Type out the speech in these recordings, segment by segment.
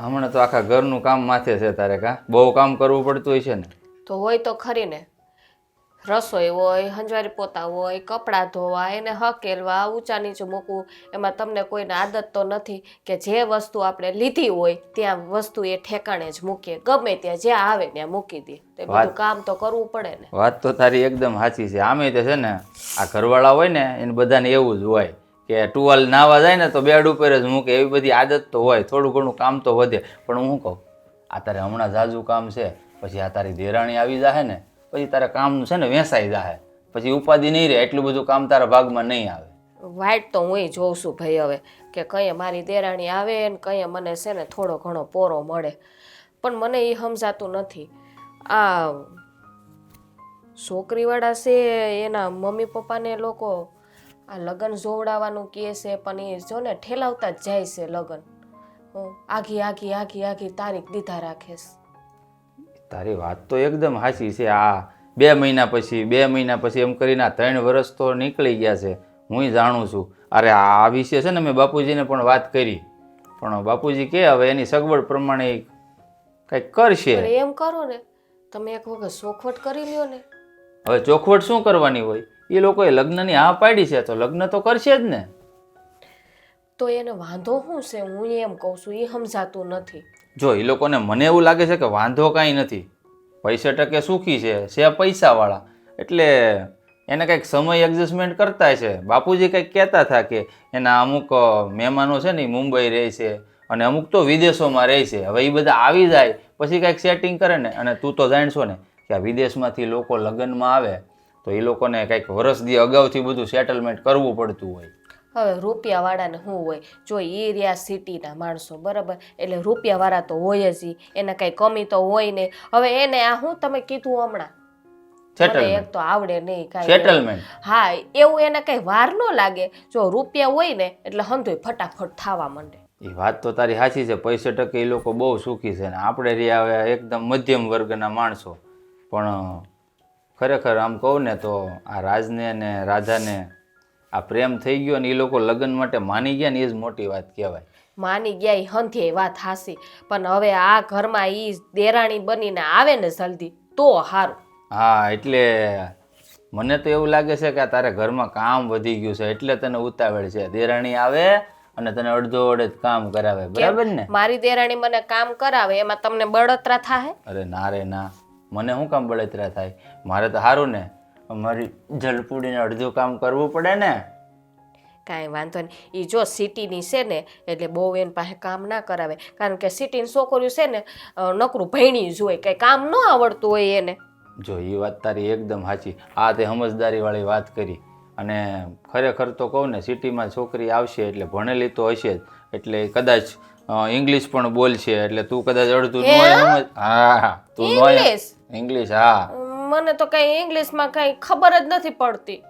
હમણાં તો આખા ઘરનું કામ માથે છે તારે કા બહુ કામ કરવું પડતું હોય છે ને. તો હોય તો ખરી ને, રસોઈ હોય, હંજવારી પોતા હોય, કપડાં ધોવા, એને હકેલવા, ઊંચા નીચું મૂકવું. એમાં તમને કોઈને આદત તો નથી કે જે વસ્તુ આપણે લીધી હોય ત્યાં વસ્તુ એ ઠેકાણે જ મૂકીએ, ગમે ત્યાં જ્યાં આવે ત્યાં મૂકી દે. તે બધું કામ તો કરવું પડે ને. વાત તો તારી એકદમ સાચી છે. આમે તે છે ને આ ઘરવાળા હોય ને એને બધાને એવું જ હોય કે ટુવાલ નાવા જાય ને તો બેડ ઉપર જ મૂકે, એવી બધી આદત તો હોય. થોડું ઘણું કામ તો વધે, પણ હું કહું આ તારે હમણાં ઝાઝું કામ છે, પછી આ તારી દેરાણી આવી જાહે ને પછી તારા કામનું છે ને વેસાઈ જાહે, પછી ઉપાધિ નહીં રહે, એટલું બધું કામ તારા ભાગમાં નહીં આવે. વાઈટ તો હું જોઉં છું ભાઈ હવે કે કંઈ મારી દેરાણી આવે ને કંઈ મને છે ને થોડો ઘણો પોરો મળે, પણ મને એ સમજાતું નથી. આ છોકરીવાળા છે એના મમ્મી પપ્પાને લોકો આ લગ્ન જોવડાવવાનું કહે છે, પણ એ જો ને ઠેલાવતા જ જાય છે લગ્ન. આઘી આઘી આઘી આઘી તારીખ દીધા રાખે છે. તારી વાત તો એકદમ સાચી છે. આ 2 મહિના પછી એમ કરીને 3 વર્ષ તો નીકળી ગયા છે, હું જાણું છું. અરે આ વિશે છે ને મેં બાપુજીને પણ વાત કરી, પણ બાપુજી કે હવે એની સગવડ પ્રમાણે કંઈક કરશે. એમ કરો ને તમે એક વખત ચોખવટ કરી લ્યો ને. હવે ચોખવટ શું કરવાની હોય? એ લોકોએ લગ્નની હા પાડી છે તો લગ્ન તો કરશે જ ને. તો એને વાંધો શું છે? હું એમ કહું છું, એ સમજાતું નથી. જો એ લોકોને મને એવું લાગે છે કે વાંધો કાંઈ નથી, પૈસા ટકે સુખી છે પૈસાવાળા, એટલે એને કંઈક સમય એડજસ્ટમેન્ટ કરતા છે. બાપુજી કંઈક કહેતા હતા કે એના અમુક મહેમાનો છે ને એ મુંબઈ રહે છે અને અમુક તો વિદેશોમાં રહે છે. હવે એ બધા આવી જાય પછી કંઈક સેટિંગ કરે ને. અને તું તો જાણશો ને કે આ વિદેશમાંથી લોકો લગ્નમાં આવે તો એ લોકોને કંઈક વર્ષ દી અગાઉથી બધું સેટલમેન્ટ કરવું પડતું હોય. હવે રૂપિયાવાળાને શું હોય? જો એ રહ્યા સિટીના માણસો બરાબર, એટલે રૂપિયાવાળા તો હોય જ, એને કંઈ કમી તો હોય નહીં. હવે એને આ શું તમે કીધું હમણાં એક તો આવડે નહીં કાંઈ સેટલમેન્ટ. હા, એવું એને કઈ વાર ન લાગે. જો રૂપિયા હોય ને એટલે હંધોય ફટાફટ થવા માંડે. એ વાત તો તારી સાચી છે. પૈસા ટકે એ લોકો બહુ સુખી છે ને આપણે રહ્યા હવે એકદમ મધ્યમ વર્ગના માણસો. પણ ખરેખર આમ કહું ને તો આ રાજને અને રાધાને આ પ્રેમ થઈ ગયો ને એ લોકો લગ્ન માટે માની ગયા ને એ જ મોટી વાત કહેવાય. માની ગયા એ હંધે વાત હાસી, પણ હવે આ ઘરમાં ઈ દેરાણી બનીને આવે ને જલ્દી તો સારું. હા, એટલે મને તો એવું લાગે છે કે તારે ઘરમાં કામ વધી ગયું છે એટલે તને ઉતાવળ છે. દેરાણી આવે અને તને અડધો અડધ કામ કરાવે, બરાબર ને? મારી દેરાણી મને કામ કરાવે એમાં તમને બળતરા થાય? અરે ના રે ના, મને શું કામ બળતરા થાય? મારે તો સારું ને, મારી જલપુડીને અડધું કામ કરવું પડે ને. કાંઈ વાંધો નહીં. એ જો સિટીની છે ને એટલે બહુ એની પાસે કામ ના કરાવે, કારણ કે સિટીની છોકરીઓ છે ને નકરું ભણી જ હોય, કંઈ કામ ન આવડતું હોય એને. જો એ વાત તારી એકદમ સાચી. આ તે સમજદારીવાળી વાત કરી. અને ખરેખર તો કહું ને સિટીમાં છોકરી આવશે એટલે ભણેલી તો હશે જ, એટલે કદાચ ઇંગ્લિશ પણ બોલશે, એટલે તું કદાચ અડધું સમજ. હા, તું ઇંગ્લિશ. હા, મને તો કઈ ઇંગ્લિશમાં કઈ ખબર જ નથી પડતી.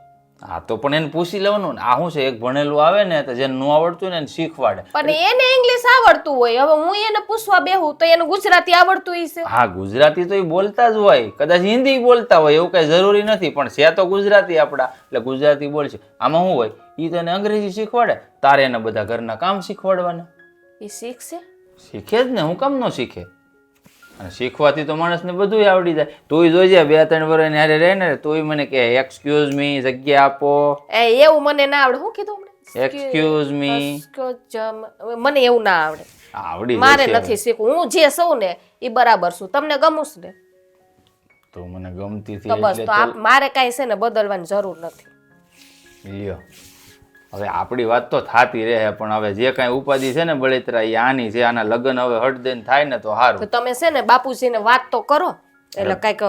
હા, તો પણ એને પૂછી લેવાનું ને. આ શું છે, એક ભણેલું આવે ને તો જેને ન આવડતું ને એને શીખવાડે. પણ એને ઇંગ્લિશ આવડતું હોય, હવે હું એને પૂછવા બેહું તો એને ગુજરાતી આવડતું હશે. હા, ગુજરાતી તો એ બોલતા જ હોય, કદાચ હિન્દી બોલતા હોય, એવું કઈ જરૂરી નથી, પણ છે તો ગુજરાતી આપડા, એટલે ગુજરાતી બોલશે. આમાં શું હોય, એ તને અંગ્રેજી શીખવાડે, તારે એને બધા ઘરના કામ શીખવાડવાના. એ શીખશે? શીખે જ ને, હું કામ ન શીખે? અને શીખવાથી તો માણસને બધું આવડી જાય. તું જોઈજે 2-3 વર્ષ હારે રહે ને તોય મને કે એક્સક્યુઝ મી, જગ્યા આપો. એવું મને ના આવડે. શું કીધું એક્સક્યુઝ મી? મને એવું ના આવડે. આવડી મારે નથી શીખવું. હું જે સૌ ને એ બરાબર છું. તમને ગમું ને તો મને ગમતી તો બસ, તો મારે કાંઈ છે ને બદલવાની જરૂર નથી. લ્યો, હવે આપણી વાત તો થાતી રહે, પણ હવે જે કાંઈ ઉપાધિ છે ને બળતરા એ આની છે. આના લગ્ન હવે હટદેન થાય ને તો સારું. તમે છે ને બાપુજીને વાત તો કરો, એટલે કઈક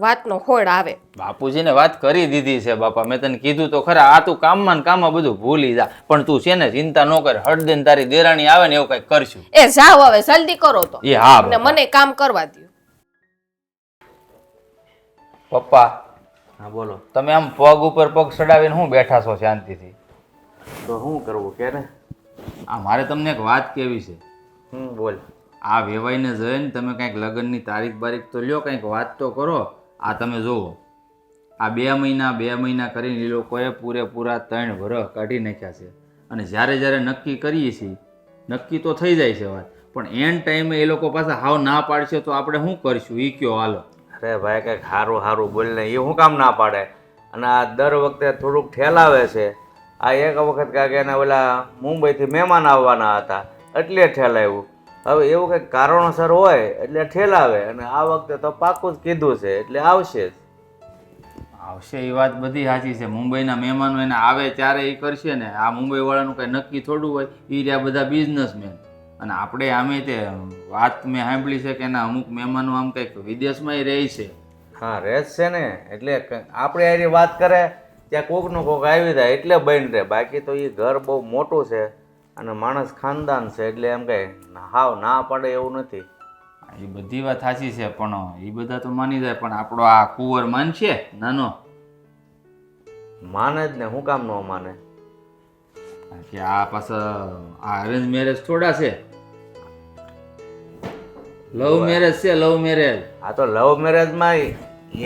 વાતનો હોડ આવે. બાપુજીને વાત કરી દીધી છે બાપા, મેં તને કીધું તો ખરા. આ તું કામમાં ને કામમાં બધું ભૂલી જા, પણ તું છે ને ચિંતા ન કર. હટદેન તારી દેરાણી આવે ને એવું કઈક કરશું. એ જાવ હવે, જલ્દી કરો તો. એ હા, મને કામ કરવા દો. પપ્પા. હા બોલો. તમે આમ પગ ઉપર પગ ચડાવીને હું બેઠા છો શાંતિથી? તો શું કરવું કે ને? આ મારે તમને એક વાત કહેવી છે. બોલ. આ વેવાઈને જઈને તમે કંઈક લગ્નની તારીખ બારીખ તો લ્યો, કંઈક વાત તો કરો. આ તમે જુઓ, આ 2 મહિના કરીને એ લોકોએ પૂરેપૂરા 3 વર્ષ કાઢી નાખ્યા છે. અને જ્યારે નક્કી કરીએ છીએ, નક્કી તો થઈ જાય છે વાત, પણ એન ટાઈમે એ લોકો પાછા હાવ ના પાડશે તો આપણે શું કરશું એ કયો હાલો. અરે ભાઈ કંઈક સારું સારું બોલીને એ શું કામ ના પાડે? અને આ દર વખતે થોડુંક ઠેલાવે છે. આ એક વખત કાંઈક એના ઓલા મુંબઈથી મહેમાન આવવાના હતા એટલે ઠેલાવ્યું. હવે એવું કંઈક કારણોસર હોય એટલે ઠેલાવે, અને આ વખતે તો પાક્કું જ કીધું છે એટલે આવશે જ. આવશે એ વાત બધી સાચી છે. મુંબઈના મહેમાનો એને આવે ત્યારે એ કરશે ને. આ મુંબઈ વાળાનું કંઈ નક્કી થોડું હોય. એ રહ્યા બધા બિઝનેસમેન. અને આપણે આમે તે વાત મેં સાંભળી છે કે એના અમુક મહેમાનો આમ કંઈક વિદેશમાંય રહે છે. હા રહેજ છે ને, એટલે આપણે એની વાત કરે ત્યાં કોકનું કોક આવી જાય એટલે બન રહે. બાકી તો એ ઘર બહુ મોટું છે અને માણસ ખાનદાન છે એટલે એમ કંઈ હાવ ના પડે એવું નથી. એ બધી વાત સાચી છે, પણ એ બધા તો માની જાય, પણ આપણો આ કુંવર માનશે નાનો? માને જ ને, શું કામ ન માને? કે આ પાછા આ અરેન્જ મેરેજ થોડા છે, લવ મેરેજ છે. Love marriage. આ તો લવ મેરેજમાં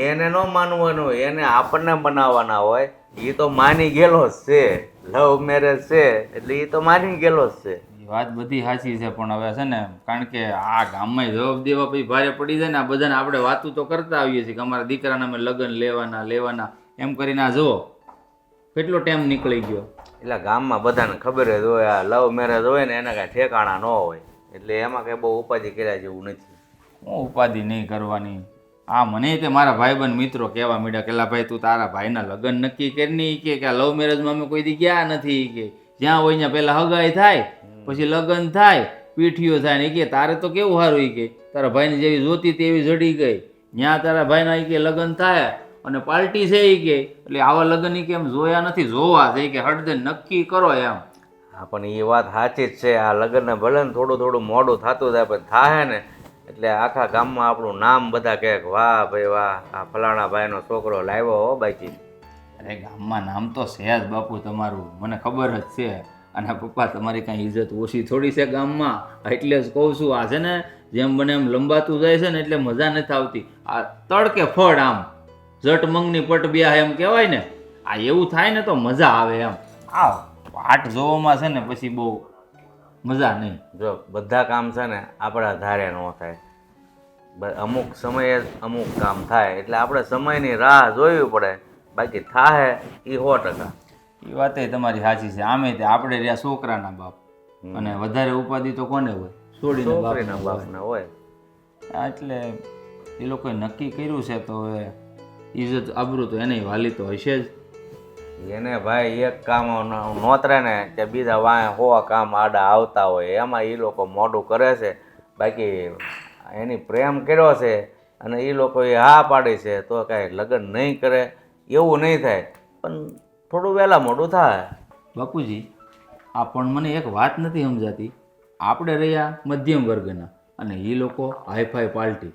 એને ન માનવાનું હોય, એને આપણને બનાવવાના હોય. એ તો માની ગયેલો જ છે. લવ મેરેજ છે એટલે એ તો માની ગયેલો જ છે. એ વાત બધી સાચી છે, પણ હવે છે ને, કારણ કે આ ગામમાં જવાબ દેવા પછી ભારે પડી જાય ને. આ બધાને આપણે વાતું તો કરતા આવીએ છીએ કે અમારા દીકરાના અમે લગ્ન લેવાના એમ કરીને. આ જુઓ કેટલો ટાઈમ નીકળી ગયો. એટલે ગામમાં બધાને ખબર જ હોય આ લવ મેરેજ હોય ને એના કાંઈ ઠેકાણા ન હોય, એટલે એમાં કંઈ બહુ ઉપાધિ કર્યા જેવું નથી. હું ઉપાધિ નહીં કરવાની. આ મને તે મારા ભાઈબંધ મિત્રો કહેવા માંડ્યા કે લા ભાઈ તું તારા ભાઈના લગ્ન નક્કી કરી કે આ લવ મેરેજમાં અમે કોઈ દી ગયા નથી કે જ્યાં હોય ત્યાં પહેલાં હગાઈ થાય પછી લગ્ન થાય પીઠીઓ થાય ને. કે તારે તો કેવું સારું એ કે તારા ભાઈને જેવી જોતી તેવી જડી ગઈ. ત્યાં તારા ભાઈના એ કે લગ્ન થાય અને પાર્ટી છે એ કે, એટલે આવા લગ્ન એ કે એમ જોયા નથી, જોવા છે કે હળદે નક્કી કરો એમ. હા પણ એ વાત સાચી જ છે. આ લગ્નને ભલે ને થોડું મોડું થતું જાય પણ થાય ને એટલે આખા ગામમાં આપણું નામ બધા કહે કે વાહ ભાઈ વાહ, આ ફલાણા ભાઈનો છોકરો લાવ્યો હો. બાકી અરે ગામમાં નામ તો છે જ બાપુ તમારું, મને ખબર જ છે. અને પપ્પા તમારી કાંઈ ઇજ્જત ઓછી થોડી છે ગામમાં, એટલે જ કહું છું. આ છે ને જેમ બને એમ લંબાતું જાય છે ને એટલે મજા નથી આવતી. આ તડકે ફળ આમ જટ મંગની પટ બ્યા એમ કહેવાય ને, આ એવું થાય ને તો મજા આવે એમ. આ વાટ જોવામાં છે ને પછી બહુ મજા નહીં. જો બધા કામ છે ને આપણા ધારે ન થાય. અમુક સમયે જ અમુક કામ થાય એટલે આપણે સમયની રાહ જોવી પડે. બાકી થાય એ 100%. એ વાત તમારી સાચી છે. આમે તે આપણે રહ્યા છોકરાના બાપ, અને વધારે ઉપાધિ તો કોને હોય? છોકરીના બાપને હોય. એટલે એ લોકોએ નક્કી કર્યું છે તો હવે ઇજ્જત આબરૂ તો એને વાલી તો હશે જ. એને ભાઈ એક કામ નોતરે ને કે બીજા વાંહે 100 કામ આડા આવતા હોય, એમાં એ લોકો મોડું કરે છે. બાકી એની પ્રેમ કર્યો છે અને એ લોકોએ હા પાડી છે તો કાંઈ લગ્ન નહીં કરે એવું નહીં થાય, પણ થોડું વહેલા મોડું થાય. બાપુજી આ પણ મને એક વાત નથી સમજાતી. આપણે રહ્યા મધ્યમ વર્ગના અને એ લોકો હાઈફાઈ પાર્ટી.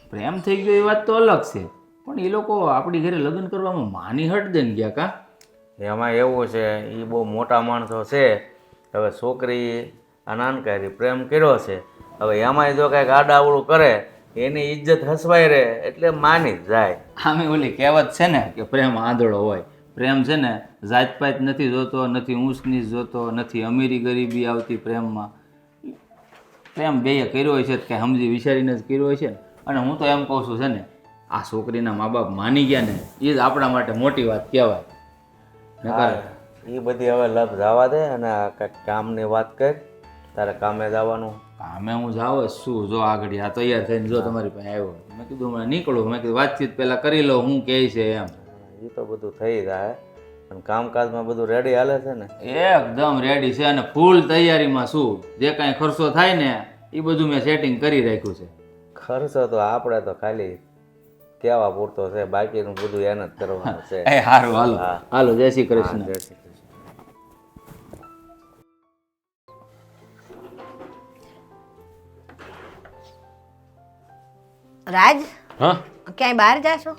પ્રેમ થઈ ગયો એ વાત તો અલગ છે, પણ એ લોકો આપણી ઘરે લગ્ન કરવામાં માની હટ દઈને ગયા કા? એમાં એવું છે એ બહુ મોટા માણસો છે. હવે છોકરી આ નાનકારી પ્રેમ કર્યો છે, હવે એમાંય જો કાંઈક આડાવડું કરે એની ઇજ્જત હસવાઈ રહે એટલે માની જ જાય. આમે ઓલી કહેવત છે ને કે પ્રેમ આંધળો હોય. પ્રેમ છે ને જાતપાત નથી જોતો, નથી ઊંચ નીચ જોતો, નથી અમીરી ગરીબી આવતી પ્રેમમાં. પ્રેમ બેય કર્યો હોય છે કે સમજી વિચારીને જ કર્યો હોય છે ને. અને હું તો એમ કહું છું છે ને, આ છોકરીના મા બાપ માની ગયા ને એ જ આપણા માટે મોટી વાત કહેવાય. એ બધી હવે લપ જવા દે અને આ કાંઈક કામની વાત કર. તારે કામે જવાનું? કામે હું જાવ જ શું. જો આગળ આ તૈયાર થઈને જો તમારી પાસે આવ્યો, મેં કીધું હમણાં નીકળું. મેં કીધું વાતચીત પહેલાં કરી લો હું કહે છે એમ. એ તો બધું થઈ જાય પણ કામકાજમાં બધું રેડી હાલે છે ને? એકદમ રેડી છે અને ફૂલ તૈયારીમાં છું. જે કાંઈ ખર્ચો થાય ને એ બધું મેં સેટિંગ કરી રાખ્યું છે. ખર્ચો તો આપણે તો ખાલી કહેવા પૂરતો છે, બાકીનું બધું એને જ કરવાનું છે. એ સારું હાલો હાલો, જય શ્રી કૃષ્ણ. જય શ્રી કૃષ્ણ. રાજ, હા ક્યાંય બહાર જાશો?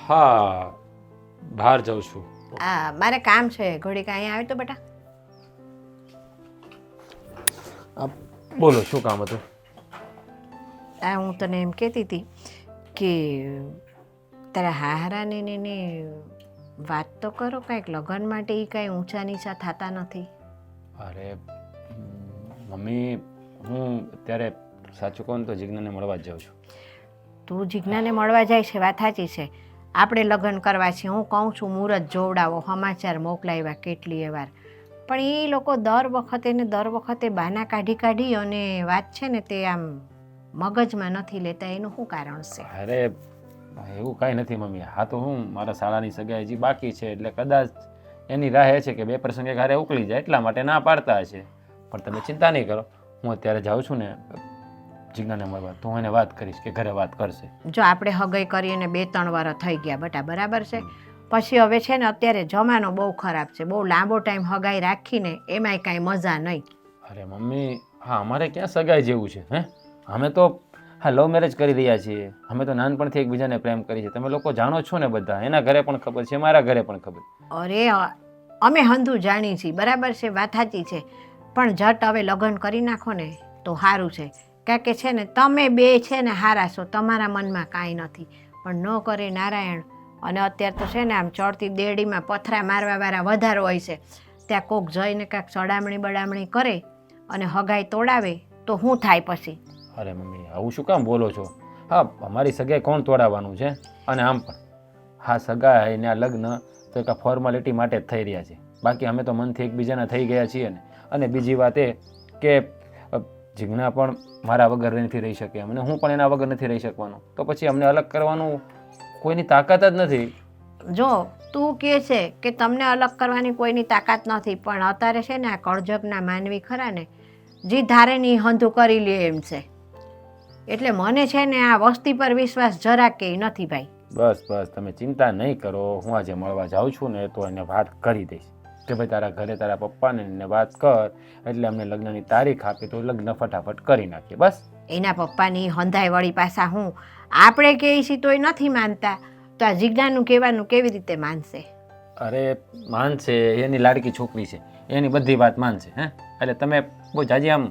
હા બહાર જાઉં છું. મારે કામ છે, ઘડીક અહીંયા આવી તો બેટા. બોલો શું કામ હતું? હું તને એમ કહેતી હતી કે તારા હાહરાને ને વાત તો કરો કાંઈક લગ્ન માટે. એ કાંઈ ઊંચા નીચા થતા નથી. અરે મમ્મી હું અત્યારે સાચું કહું ને તો જિજ્ઞાને મળવા જ જાઉં છું. તું જીજ્ઞાને મળવા જાય છે વાત સાચી છે. આપણે લગ્ન કરવા છે, હું કહું છું મુહૂર્ત જોવડાવો, સમાચાર મોકલાવ્યા કેટલીય વાર, પણ એ લોકો દર વખતે બહાના કાઢી અને વાત છે ને તે આમ મગજમાં નથી લેતા. એનું શું કારણ છે? અરે એવું કાંઈ નથી મમ્મી. હા તો હું મારા શાળાની સગાઈ હજી બાકી છે એટલે કદાચ એની રાહ એ છે કે બે પ્રસંગે ઘરે ઉકળી જાય એટલા માટે ના પાડતા હશે. પણ તમે ચિંતા નહીં કરો, હું અત્યારે જાઉં છું ને જિજ્ઞાને મળવા, તો હું એને વાત કરીશ કે ઘરે વાત કરશે. જો આપણે હગાઈ કરીને 2-3 વાર થઈ ગયા બટા, બરાબર છે. પછી હવે છે ને અત્યારે જમાનો બહુ ખરાબ છે, બહુ લાંબો ટાઈમ હગાઈ રાખીને એમાંય કાંઈ મજા નહીં. અરે મમ્મી, હા અમારે ક્યાં સગાઈ જેવું છે? હે, અમે તો હા લવ મેરેજ કરી રહ્યા છીએ. અમે તો નાનપણથી એકબીજાને પ્રેમ કરી છે. તમે લોકો જાણો છો ને બધા, એના ઘરે પણ ખબર છે, મારા ઘરે પણ ખબર. અરે અમે હંધું જાણી છીએ, બરાબર છે, વાત સાચી છે, પણ જટ હવે લગ્ન કરી નાખો ને તો સારું છે. કારણ કે છે ને તમે બે છે ને હારા છો, તમારા મનમાં કાંઈ નથી, પણ ન કરે નારાયણ. અને અત્યારે તો છે ને આમ ચડતી દેડીમાં પથરા મારવાવાળા વધારે હોય છે. ત્યાં કોક જઈને કાંઈક ચડામણી બડામણી કરે અને હગાઈ તોડાવે તો શું થાય પછી? અરે મમ્મી આવું શું કામ બોલો છો? હા અમારી સગાઈ કોણ તોડાવવાનું છે? અને આમ પણ હા સગાઈ ને આ લગ્ન તો એક ફોર્માલિટી માટે જ થઈ રહ્યા છે, બાકી અમે તો મનથી એકબીજાના થઈ ગયા છીએ ને. અને બીજી વાત એ કે જીજ્ઞા પણ મારા વગર નથી રહી શકે અને હું પણ એના વગર નથી રહી શકવાનો, તો પછી અમને અલગ કરવાનું કોઈની તાકાત જ નથી. જો તું કહે છે કે તમને અલગ કરવાની કોઈની તાકાત નથી, પણ અત્યારે છે ને આ કળજગના માનવી ખરા ને, જે ધારે ની હંધું કરી લે એમ છે. એટલે મને છે ને આ વસ્તી પર વિશ્વાસ જરા કે નથી ભાઈ. બસ બસ તમે ચિંતા નહીં કરો, હું આજે મળવા જાઉં છું ને તો એને વાત કરી દઈશ કે ભાઈ તારા ઘરે તારા પપ્પાને એને વાત કર એટલે અમને લગ્નની તારીખ આપે તો લગ્ન ફટાફટ કરી નાખીએ. બસ એના પપ્પાની હંધાઈ વળી પાછા હું આપણે કહીએ છીએ તોય નથી માનતા, તો આ જિજ્ઞાનું કહેવાનું કેવી રીતે માનશે? અરે માનશે, એની લાડકી છોકરી છે, એની બધી વાત માનશે. હે એટલે તમે બહુ જાજી આમ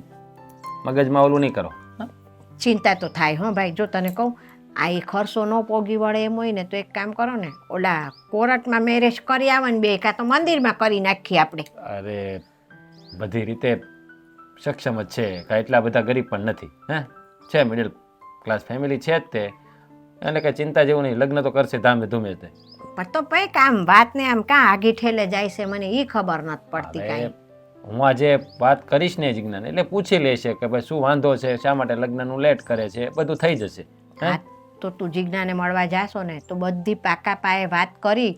મગજમાં ઓલું નહીં કરો. ચિંતા તો થાય હો ભાઈ. જો તને કહું આ એ ખર્ચો ન પોગી વળે એમ હોય ને તો એક કામ કરો ને, ઓલા કોર્ટમાં મેરેજ કરી આવે ને બે, કાં તો મંદિરમાં કરી નાખીએ આપણે. અરે બધી રીતે સક્ષમ જ છે, કાંઈ એટલા બધા ગરીબ પણ નથી. હે છે મિડલ ક્લાસ ફેમિલી છે જ તે, એને કાંઈ ચિંતા જેવું નહીં, લગ્ન તો કરશે ધામે ધૂમે તે. પણ તો ભાઈ કામ વાતને આમ કાં આગી ઠેલે જાય છે મને એ ખબર નથી પડતી કાંઈ. હું આજે વાત કરીશ ને જિજ્ઞાને એટલે પૂછી લેશે કે ભાઈ શું વાંધો છે, શા માટે લગ્નનું લેટ કરે છે, બધું થઈ જશે. હા તો તું જિજ્ઞાને મળવા જાશો ને તો બધી પાકા પાયે વાત કરી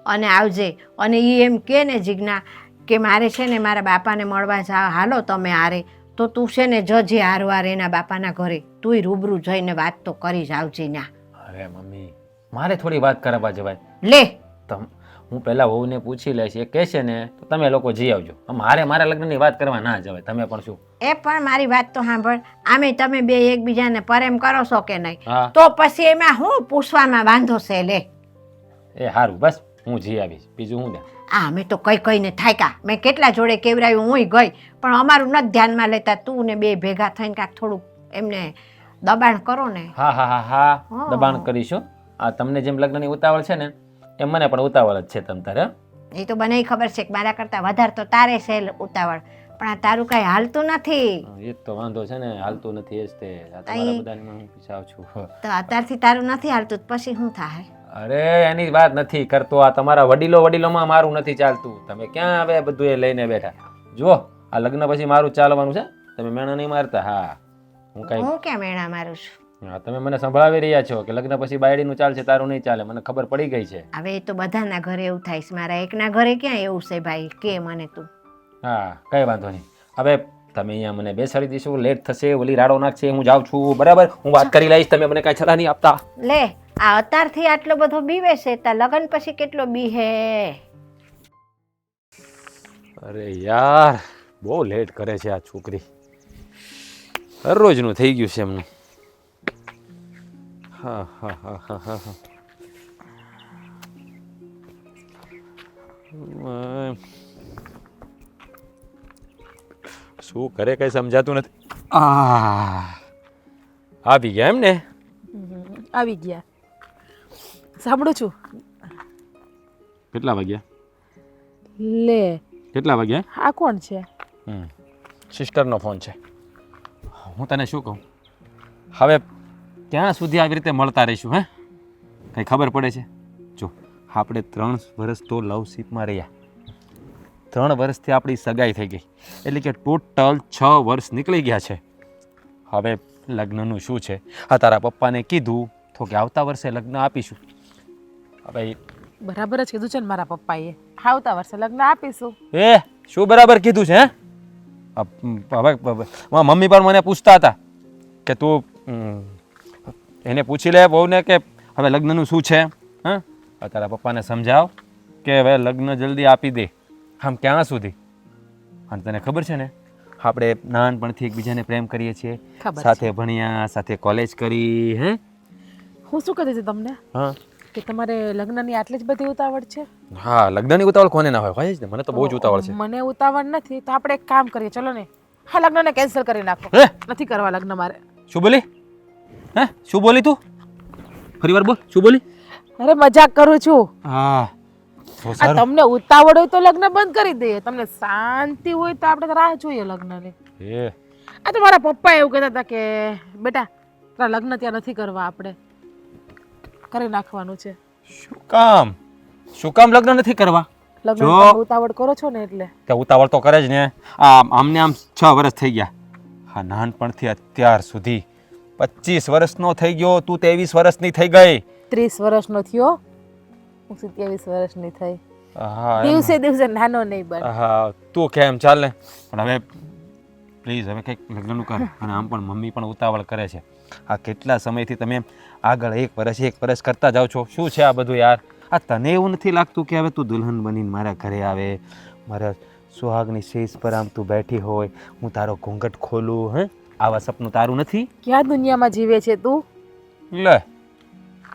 અને આવજે. અને એ એમ કે ને જિજ્ઞા કે મારે છે ને મારા બાપાને મળવા જાવ, હાલો તમે હારે, તો તું છે ને જજે હારવાર એના બાપાના ઘરે, તુંય રૂબરૂ જઈને વાત તો કરી જ આવજે ના. અરે મમ્મી મારે થોડી વાત કરાવવા જવાય? લે હું પહેલાં વહુને પૂછી લઈશ, એ કહેશે ને તો તમે લોકો જઈ આવજો. મારા લગ્નની વાત કરવા ના જવાય. તમે પણ શું? એ પણ મારી વાત તો સાંભળ, આમે તમે બે એકબીજાને પ્રેમ કરો છો કે નહીં? હા તો પછી એમાં હું પૂછવામાં વાંધો છે? લે એ સારું, બસ હું જઈ આવીશ, બીજું હું. આ અમે તો કઈને થાક્યા, મેં કેટલા જોડે કેવરાયું, હું ગઈ, પણ અમારું નથી ધ્યાનમાં લેતા. તું ને બે ભેગા થઈને કાંઈક થોડુંક એમને દબાણ કરો ને. હા હા હા હા દબાણ કરીશું. આ તમને જેમ લગ્નની ઉતાવળ છે ને એમ મને પણ ઉતાવળ જ છે તમ તારે. એ તો મને ખબર છે કે મારા કરતાં વધારે તો તારે છે ઉતાવળ, પણ આ તારું કાંઈ હાલતું નથી. એ તો વાંધો છે ને, હાલતું નથી એ જ તે. તમારા બધાની હું પીછાવ છું. તો અત્યારથી તારું નથી હાલતું પછી શું થાય? અરે એની વાત નથી કરતો, આ તમારા વડીલોમાં મારું નથી ચાલતું. તમે ક્યાં આવે બધું એ લઈને બેઠા? જુઓ આ લગ્ન પછી મારું ચાલવાનું છે, તમે મેણા નહીં મારતા. હા હું ક્યાં મેણા મારું છું? હા તમે મને સંભળાવી રહ્યા છો કે લગ્ન પછી બાયડીનું ચાલશે, તારું નહીં ચાલે. મને ખબર પડી ગઈ છે. હવે એ તો બધાના ઘરે એવું થાય છે, મારા એકના ઘરે ક્યાં એવું છે ભાઈ? કે મને તું. હા કઈ વાંધો નહીં. હવે તમે અહીંયા મને બેસાડી દઈશું, લેટ થશે, ઓલી રાડો નાખશે, હું જાઉં છું. બરાબર હું વાત કરી લઈશ, તમે મને કાંઈ છલા નહીં આપતા. લે આ અત્યારથી આટલો બધો બીવે છે, તા લગ્ન પછી કેટલો બીહે? અરે યાર બહુ લેટ કરે છે આ છોકરી, દરરોજનું થઈ ગયું છે એમનું. હા હા હા હા હા હા શું કરે કઈ સમજાતું નથી. આવી ગયા એમ ને? આવી ગયા. સાંભળું છું. કેટલા વાગ્યા? લે કેટલા વાગ્યા? આ કોણ છે? સિસ્ટરનો ફોન છે. હું તને શું કહું, હવે ક્યાં સુધી આવી રીતે મળતા રહીશું? હે, કંઈ ખબર પડે છે? જો આપણે 3 વર્ષ તો લવશીપમાં રહ્યા, 3 વર્ષથી આપણી સગાઈ થઈ ગઈ, એટલે કે ટોટલ 6 વર્ષ નીકળી ગયા છે. હવે લગ્નનું શું છે? આ તારા પપ્પાને કીધું તો કે આવતા વર્ષે લગ્ન આપીશું. હવે બરાબર જ કીધું છે ને મારા પપ્પાએ, આવતા વર્ષે લગ્ન આપીશું. એ શું બરાબર કીધું છે? હવે મમ્મી પણ મને પૂછતા હતા કે તું એને પૂછી લે બહુને કે હવે લગ્નનું શું છે. હા, તારા પપ્પાને સમજાવ કે હવે લગ્ન જલ્દી આપી દે. આમ ક્યાં સુધી? અને તને ખબર છે ને, આપણે નાનપણથી એકબીજાને પ્રેમ કરીએ છીએ, ખબર છે. સાથે ભણ્યા, સાથે કોલેજ કરી. હે, હું શું કહેતી હતી તમને હા કે તમારે લગ્નની આટલી જ બધી ઉતાવળ છે? હા, લગ્નની ઉતાવળ કોને ના હોય જ ને, મને તો બહુ જ ઉતાવળ છે. મને ઉતાવળ નથી તો આપણે એક કામ કરીએ, ચલો ને હા લગ્નને કેન્સલ કરી નાખો. હે, નથી કરવા લગ્ન મારે. શું બોલી? હે, શું બોલી તું? ફરી વાર બોલ, શું બોલી? અરે મજાક કરું છું. હા તો આ સારું. તમને ઉતાવળ હોય તો લગ્ન બંધ કરી દઈએ, તમને શાંતિ હોય તો આપણે રાહ જોઈએ લગ્નની. એ આ તો મારા પપ્પા એવું કહેતા હતા કે બેટા તારા લગ્ન ત્યાં નથી કરવા, આપણે કરી નાખવાનું છે. શું કામ? શું કામ લગ્ન નથી કરવા? લગ્ન જો. તમે ઉતાવળ કરો છો ને એટલે. તે ઉતાવળ તો કરે જ ને. આમને આમ 6 વર્ષ થઈ ગયા. હા, નાનપણથી અત્યાર સુધી 25 વર્ષનો થઈ ગયો, તું 23 વર્ષની થઈ ગઈ. 30 વર્ષનો થયો, હું 27 વર્ષની થઈ. હા દિવસે દિવસે નાનો નહીં બન. હા, તું કેમ ચાલ ને. પણ હવે પ્લીઝ હવે કંઈક લગ્નનું કર. અને આમ પણ મમ્મી પણ ઉતાવળ કરે છે. આ કેટલા સમયથી તમે આગળ 1 વર્ષ કરતા જાઓ છો. શું છે આ બધું યાર? આ તને એવું નથી લાગતું કે હવે તું દુલ્હન બનીને મારા ઘરે આવે, મારા સુહાગની શીશ પર આમ તું બેઠી હોય, હું તારો ઘૂંઘટ ખોલું? હે, આવા સપનું તારું નથી? ક્યાં દુનિયામાં જીવે છે તું? લે,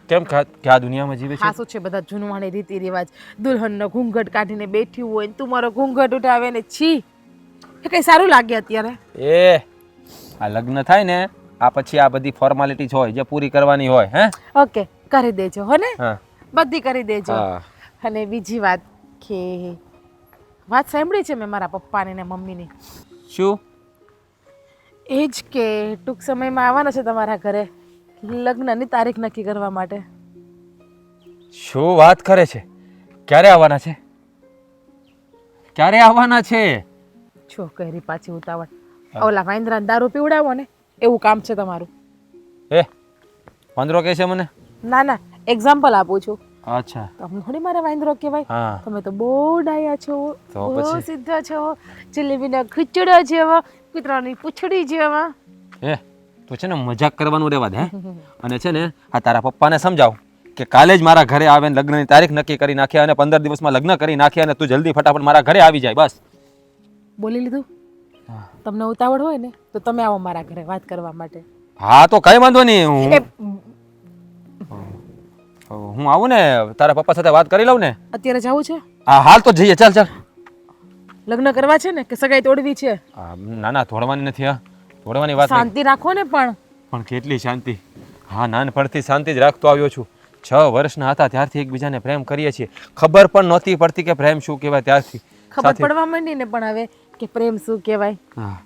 કેમ ક્યાં દુનિયામાં જીવે છે? હા શું છે બધા જૂનવાણી રીતિ રિવાજ, દુલ્હનનો ઘૂંઘટ કાઢીને બેઠી હોય ને તું મારો ઘૂંઘટ ઉઠાવે ને છી, એ કઈ સારું લાગે અત્યારે? એ આ લગ્ન થાય ને આ પછી આ બધી ફોર્માલિટીઝ હોય જે પૂરી કરવાની હોય. હે, ઓકે કરી દેજો હો ને, હા બધી કરી દેજો. હા. અને બીજી વાત કે વાત સાંભળી છે મેં મારા પપ્પાની ને મમ્મીની, શું? એ જ કે ટૂંક સમયમાં આવવાના છે તમારા ઘરે લગ્નની તારીખ નક્કી કરવા માટે. શું વાત કરે છે? ક્યારે આવવાના છે? ક્યારે આવવાના છે? છો કરી પાછી ઉતાવળ. ઓલા વાંદરાને દારૂ પીવડાવો ને એવું કામ છે તમારું. એ વાંદરો કહે છે મને? ના ના એક્ઝામ્પલ આપું છું. અચ્છા, તમને થોડી મારે વાંદરો કહેવાય. હા. તમે તો બહુ ડાયા છો, તો બહુ પછી? સીધા છો, જલેબીના ખીચડા જેવા, કૂતરાની પૂંછડી જેવા. એ તું છે ને મજાક કરવાનું રહેવા દે. હે, અને છે ને આ તારા પપ્પાને સમજાવ કે કાલે જ મારા ઘરે આવે ને લગ્નની તારીખ નક્કી કરી નાખે અને 15 દિવસમાં લગ્ન કરી નાખે અને તું જલ્દી ફટાફટ મારા ઘરે આવી જાય. બસ બોલી લીધું? તમને ઉતાવળ હોય ને તો તમે આવો મારા ઘરે વાત કરવા માટે. હા તો કઈ વાંધો નહીં. એ હું આવું ને તારા પપ્પા સાથે વાત કરી લઉં ને. અત્યારે જવું છે? હા હાલ તો જઈએ. ચાલ ચાલ. લગ્ન કરવા છે ને કે સગાઈ તોડવી છે? ના ના તોડવાની નથી. હા, તોડવાની વાત નહીં. શાંતિ રાખો ને પણ. પણ કેટલી શાંતિ. હા, નાનપણથી શાંતિ જ રાખતો આવ્યો છું. 6 વર્ષના હતા ત્યારથી એકબીજાને પ્રેમ કરીએ છીએ. ખબર પણ નહોતી પડતી કે પ્રેમ શું કહેવાય ત્યારથી. ખબર પડવા માંડી ને પણ હવે કે પ્રેમ શું કહેવાય. હા,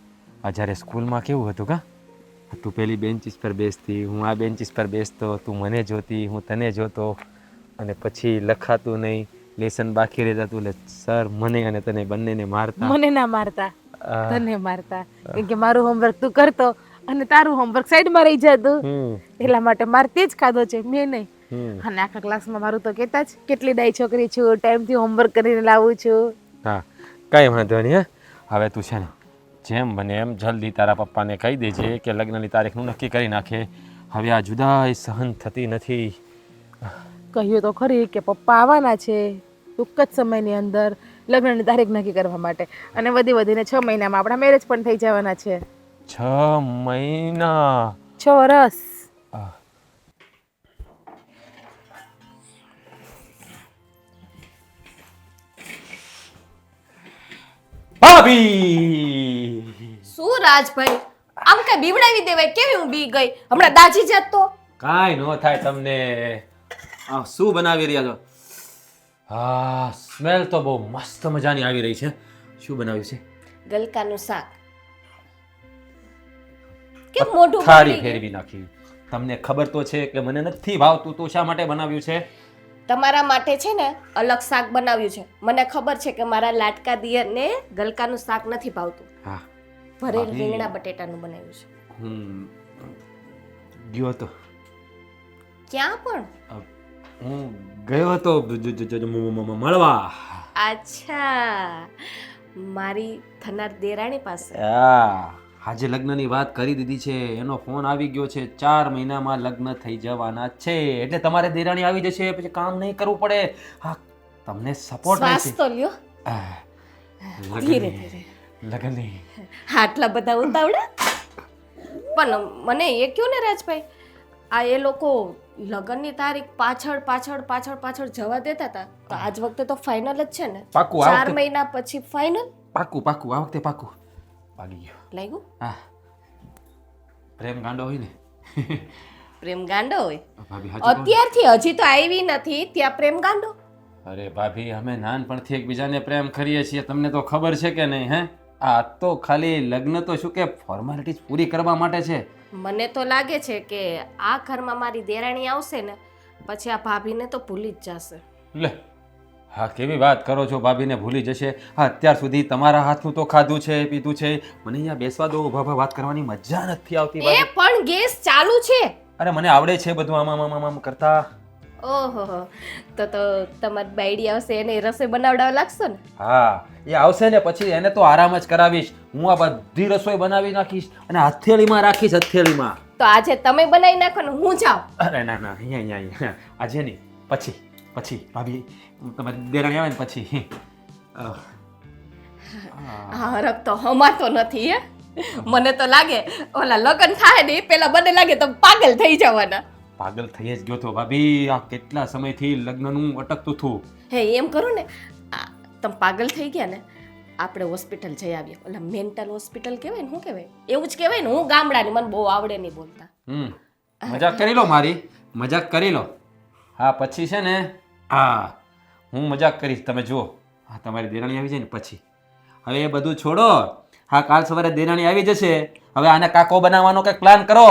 આ જ્યારે સ્કૂલમાં કેવું હતું કા, તું પેલી બેન્ચીસ પર બેસતી, હું આ બેન્ચીસ પર બેસતો, તું મને જોતી, હું તને જોતો, અને પછી લખાતું નહીં, લેસન બાકી રહેતા તું એટલે સર મને અને તને બંનેને મારતા. મને ના મારતા, તને મારતા, કેમ કે મારું હોમવર્ક તું કરતો અને તારું હોમવર્ક સાઈડમાં રહી જતું, એટલા માટે મારતી જ ખાધો છે મેં નહીં. અને આખા ક્લાસમાં મારું તો કહેતા જ કેટલી ડાઈ છોકરી છું, ટાઈમથી હોમવર્ક કરીને લાવું છું. હા, કાંઈ વાંધો નહીં. હવે તું છે ને જેમ બને એમ જલ્દી તારા પપ્પાને કહી દેજે કે લગ્નની તારીખનું નક્કી કરી નાખે. હવે આ જુદાઈ સહન થતી નથી. કહ્યું તો ખરી કે પપ્પા આવવાના છે ટૂંક જ સમયની અંદર લગ્નની તારીખ નક્કી કરવા માટે, અને વધીને 6 મહિનામાં આપણા મેરેજ પણ થઈ જવાના છે. 6 મહિના? 6 વર્ષ. ભાભી! શું રાજભાઈ આમ કઈ બીવડાવી દેવાય? કેવી હું બી ગઈ? હમણાં દાજી જાત તો. કાંઈ ન થાય તમને. આ શું બનાવી રહ્યા છો? હા, સ્મેલ તો બહુ મસ્ત મજાની આવી રહી છે. શું બનાવ્યું છે? ગલકાનું શાક. કેમ મોઢું થાળી બગડી ગયું? ફેરવી નાખી. તમને ખબર તો છે કે મને નથી ભાવતું, તો શા માટે બનાવ્યું છે? તમારા માટે છે ને અલગ શાક બનાવ્યું છે. મને ખબર છે કે મારા લાટકા દિયરને ગલકાનું શાક નથી ભાવતું. હા, ભરેલ ભાભી. રીંગણા બટેટાનું બનાવ્યું છે. હું ગયો હતો ક્યાં પણ? હું ગયો હતો મળવા. અચ્છા, મારી થનાર દેરાણી પાસે. આજે લગ્નની વાત કરી દીધી છે, એનો ફોન આવી ગયો છે. 4 મહિનામાં લગ્ન થઈ જવાના છે, એટલે તમારે દેરાણી આવી જશે, પછી કામ નહીં કરવું પડે. હા, તમને સપોર્ટ શ્વાસ રહેશે. તો લ્યો. ધીરે ધીરે. લગ્નની આટલા બધા ઉતાવળા? પણ મને એ કયો ને રાજભાઈ, આ એ લોકો લગ્નની તારીખ પાછળ પાછળ પાછળ પાછળ જવા દેતા હતા, તો આજ વખતે તો ફાઇનલ જ છે ને? પાક્કું, આ 4 વખતે. મહિના પછી ફાઇનલ પાક્કું પાક્કું, આ વખતે પાક્કું. ભાગી ગયો. લાગ્યું? હા, પ્રેમ ગાંડો હોય ને. પ્રેમ ગાંડો હોય? ભાભી હાચું કહું? અત્યારથી હજી તો આવી નથી ત્યાં પ્રેમ ગાંડો? અરે ભાભી, અમે નાનપણથી એકબીજાને પ્રેમ કરીએ છીએ, તમને તો ખબર છે કે નહીં? હે, આ તો ખાલી લગ્ન તો શું કે ફોર્માલિટીઝ પૂરી કરવા માટે છે. મને તો લાગે છે કે આ ઘરમાં મારી દેરાણી આવશે ને પછી આ ભાભીને તો ભૂલી જ જશે. લે, હા, કેવી વાત કરો છો? ભાભીને ભૂલી જશે? હા, અત્યાર સુધી તમારા હાથનું તો ખાધું છે, પીધું છે. મને અહીંયા બેસવા દો, ઊભા ઊભા વાત કરવાની મજા નથી આવતી. એ ભાભી. પણ ગેસ ચાલુ છે. અરે મને આવડે છે બધું આમ કરતા. ઓહો, તો તમારી બાયડી આવશે એને રસોઈ બનાવડાવવા લાગશો ને? હા, એ આવશે ને પછી એને તો આરામ જ કરાવીશ. હું આ બધી રસોઈ બનાવી નાખીશ અને હથેળીમાં રાખીશ, હથેળીમાં. તો આજે તમે બનાવી નાખો ને હું જાઉં. અરે ના ના, અહીંયા આજે નહીં, પછી પછી ભાભી તમારી દેરાણી આવે ને પછી. આ હરખ તો હમાતો નથી હે. મને તો લાગે ઓલા લગ્ન થાય ને એ પેલા મને લાગે તમે પાગલ થઈ જવાના. પાગલ થઈ જ ગયો તો ભાભી. આ કેટલા સમયથી લગ્નનું અટકતું હતું. હે એમ કરો ને, તમે પાગલ થઈ ગયા ને, આપણે હોસ્પિટલ જઈ આવીએ. ઓલા મેન્ટલ હોસ્પિટલ કહેવાય ને, શું કહેવાય? એવું જ કહેવાય ને. હું ગામડાની, મને બહુ આવડે નહીં બોલતા. મજાક કરી લો મારી, મજાક કરી લો. હા, પછી છે ને, હા, હું મજાક કરીશ, તમે જુઓ. હા, તમારી દેરાણી આવી જાય ને પછી. હવે એ બધું છોડો. હા, કાલ સવારે દેરાણી આવી જશે. હવે આને કાકો બનાવવાનો કંઈક પ્લાન કરો.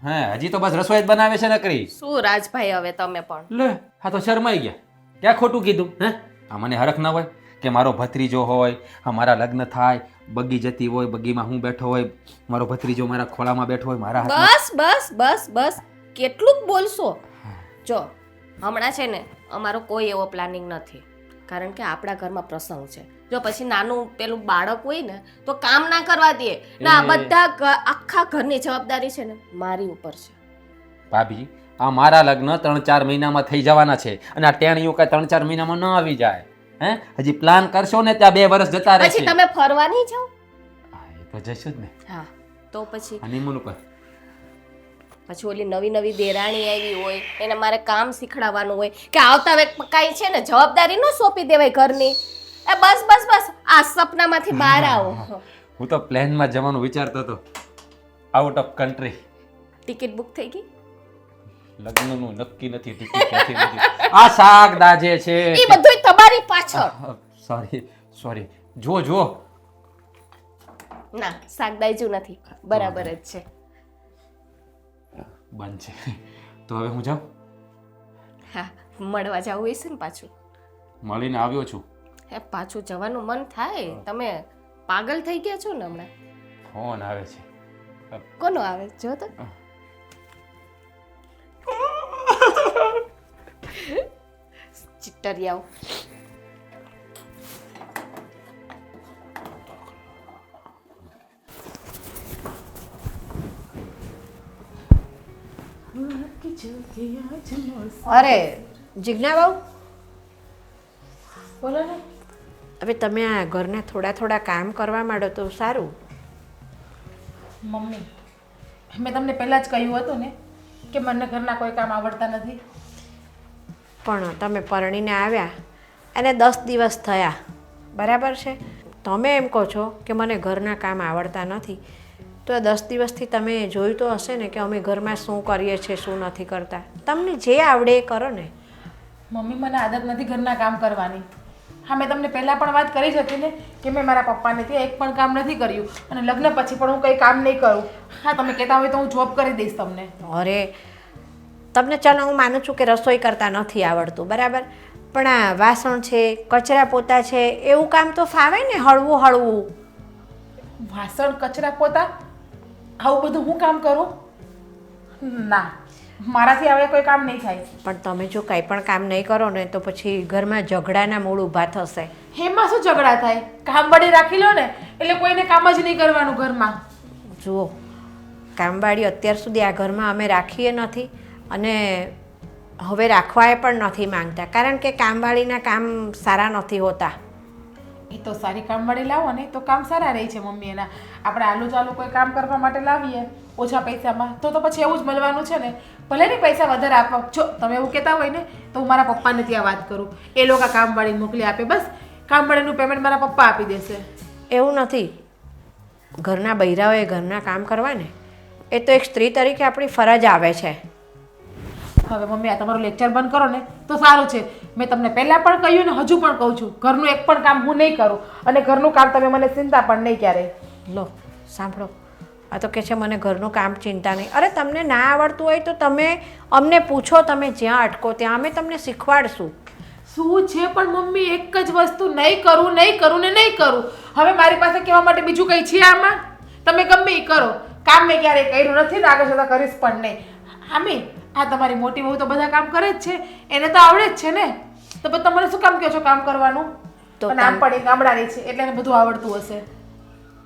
હે, હજી તો બસ રસોઈ જ બનાવે છે નકરી. શું રાજભાઈ હવે તમે પણ? લે, હા તો શરમાઈ ગયા. ક્યાં ખોટું કીધું? હે, આ મને હરખ ના હોય કે મારો ભત્રીજો હોય, હા, મારા લગ્ન થાય, બગી જતી હોય, બગીમાં હું બેઠો હોય, મારો ભત્રીજો મારા ખોળામાં બેઠો હોય, મારા હાથમાં. બસ બસ બસ બસ, કેટલું બોલશો? જો હમણાં છે ને અમારો કોઈ એવો પ્લાનિંગ નથી, કારણ કે આપણા ઘરમાં પ્રસંગ છે. જો પછી નાનું પેલું બાળક હોય ને તો કામ ના કરવા દે ના, બધા આખા ઘરની જવાબદારી છે ને મારી ઉપર છે. ભાભી, આ મારા લગ્ન 3-4 મહિનામાં થઈ જવાના છે અને આ ટેણીઓ કઈ 3-4 મહિનામાં ન આવી જાય. હે, હજી પ્લાન કરશો ને ત્યાં 2 વર્ષ જતા રહેશે. પછી તમે ફરવા નહીં જાઓ? હા, એ તો જશે જ ને. હા, તો પછી હનીમૂન ઉપર. પછી ઓલી નવી નવી દેરાણી આવી હોય એને મારે કામ શીખડાવવાનું હોય કે આવતા વેક કાંઈ છે ને જવાબદારી ન સોંપી દેવાય ઘરની. એ બસ બસ બસ, આ સપનામાંથી બહાર આવો. હું તો પ્લેનમાં જવાનું વિચારતો હતો, out of country. Ticket book થઈ ગઈ? લગ્નનું નક્કી નથી, ટિકિટ ક્યાંથી નથી. આ શાક દાજે છે. એ બધું તમારી પાછળ. સોરી સોરી, જો જો. ના, શાક દાયજું નથી, બરાબર જ છે. બંધ છે તો હવે હું જાઉં. હા, મળવા જવું હશે ને પાછું? મળીને આવ્યો છું. હે, પાછું જવાનું મન થાય. તમે પાગલ થઈ ગયા છો ને હમણાં? ફોન આવે છે. કોનો આવે જો તો? ચિટ્ટરિયાઓ. અરે જીજ્ઞા બહુ, બોલો ને. હવે તમે આ ઘરના થોડા થોડા કામ કરવા માંડો તો સારું. મમ્મી, મેં તમને પહેલાં જ કહ્યું હતું ને કે મને ઘરના કોઈ કામ આવડતા નથી. પણ તમે પરણીને આવ્યા અને 10 દિવસ થયા, બરાબર છે? તમે એમ કહો છો કે મને ઘરના કામ આવડતા નથી, તો 10 દિવસથી તમે જોયું તો હશે ને કે અમે ઘરમાં શું કરીએ છીએ, શું નથી કરતા. તમને જે આવડે એ કરો ને. મમ્મી, મને આદત નથી ઘરના કામ કરવાની. હા મેં તમને પહેલાં પણ વાત કરી જ હતી ને કે મેં મારા પપ્પાને ત્યાં એક પણ કામ નથી કર્યું અને લગ્ન પછી પણ હું કંઈ કામ નહીં કરું. હા તમે કહેતા હોય તો હું જોબ કરી દઈશ તમને. અરે તમને ચાલો હું માનું છું કે રસોઈ કરતા નથી આવડતું બરાબર, પણ આ વાસણ છે, કચરા પોતા છે, એવું કામ તો ફાવે ને હળવું હળવું. વાસણ કચરા પોતા આવું બધું હું કામ કરું? ના, મારાથી હવે કોઈ કામ નહીં થાય. પણ તમે જો કંઈ પણ કામ નહીં કરો ને તો પછી ઘરમાં ઝઘડાના મૂળ ઊભા થશે. એમાં શું ઝઘડા થાય? કામવાળી રાખી લો ને એટલે કોઈને કામ જ નહીં કરવાનું ઘરમાં. જુઓ, કામવાળી અત્યાર સુધી આ ઘરમાં અમે રાખીએ નથી અને હવે રાખવાએ પણ નથી માંગતા, કારણ કે કામવાળીના કામ સારા નથી હોતા. એ તો સારી કામવાળી લાવો ને તો કામ સારા રહે છે મમ્મી એના. આપણે આલુ ચાલુ કોઈ કામ કરવા માટે લાવીએ ઓછા પૈસામાં તો પછી એવું જ મળવાનું છે ને. ભલે ને પૈસા વધારે આપો. જો તમે એવું કહેતા હોય ને તો હું મારા પપ્પાને ત્યાં વાત કરું, એ લોકો કામવાળીને મોકલી આપે. બસ કામવાળીનું પેમેન્ટ મારા પપ્પા આપી દેશે. એવું નથી, ઘરના બૈરાઓએ ઘરના કામ કરવા ને એ તો એક સ્ત્રી તરીકે આપણી ફરજ આવે છે. હવે મમ્મી આ તમારું લેક્ચર બંધ કરો ને તો સારું છે. મેં તમને પહેલાં પણ કહ્યું ને હજુ પણ કહું છું, ઘરનું એક પણ કામ હું નહીં કરું અને ઘરનું કામ તમે મને ચિંતા પણ નહીં ક્યારેય. લો સાંભળો, આ તો કહે છે મને ઘરનું કામ ચિંતા નહીં. અરે તમને ના આવડતું હોય તો તમે અમને પૂછો, તમે જ્યાં અટકો ત્યાં અમે તમને શીખવાડશું. શું છે પણ મમ્મી એક જ વસ્તુ નહીં કરું નહીં કરું ને નહીં કરું. હવે મારી પાસે કહેવા માટે બીજું કંઈ છે આમાં? તમે ગમે એ કરો, કામ મેં ક્યારેય કર્યું નથી ને આગળ જતાં કરીશ પણ નહીં. આમી આ તમારી મોટી બહુ તો બધા કામ કરે જ છે, એને તો આવડે જ છે ને. તો પછી તમારે શું કામ કહો છો કામ કરવાનું? તો અને આમ પણ એ ગામડાની છે એટલે એને બધું આવડતું હશે.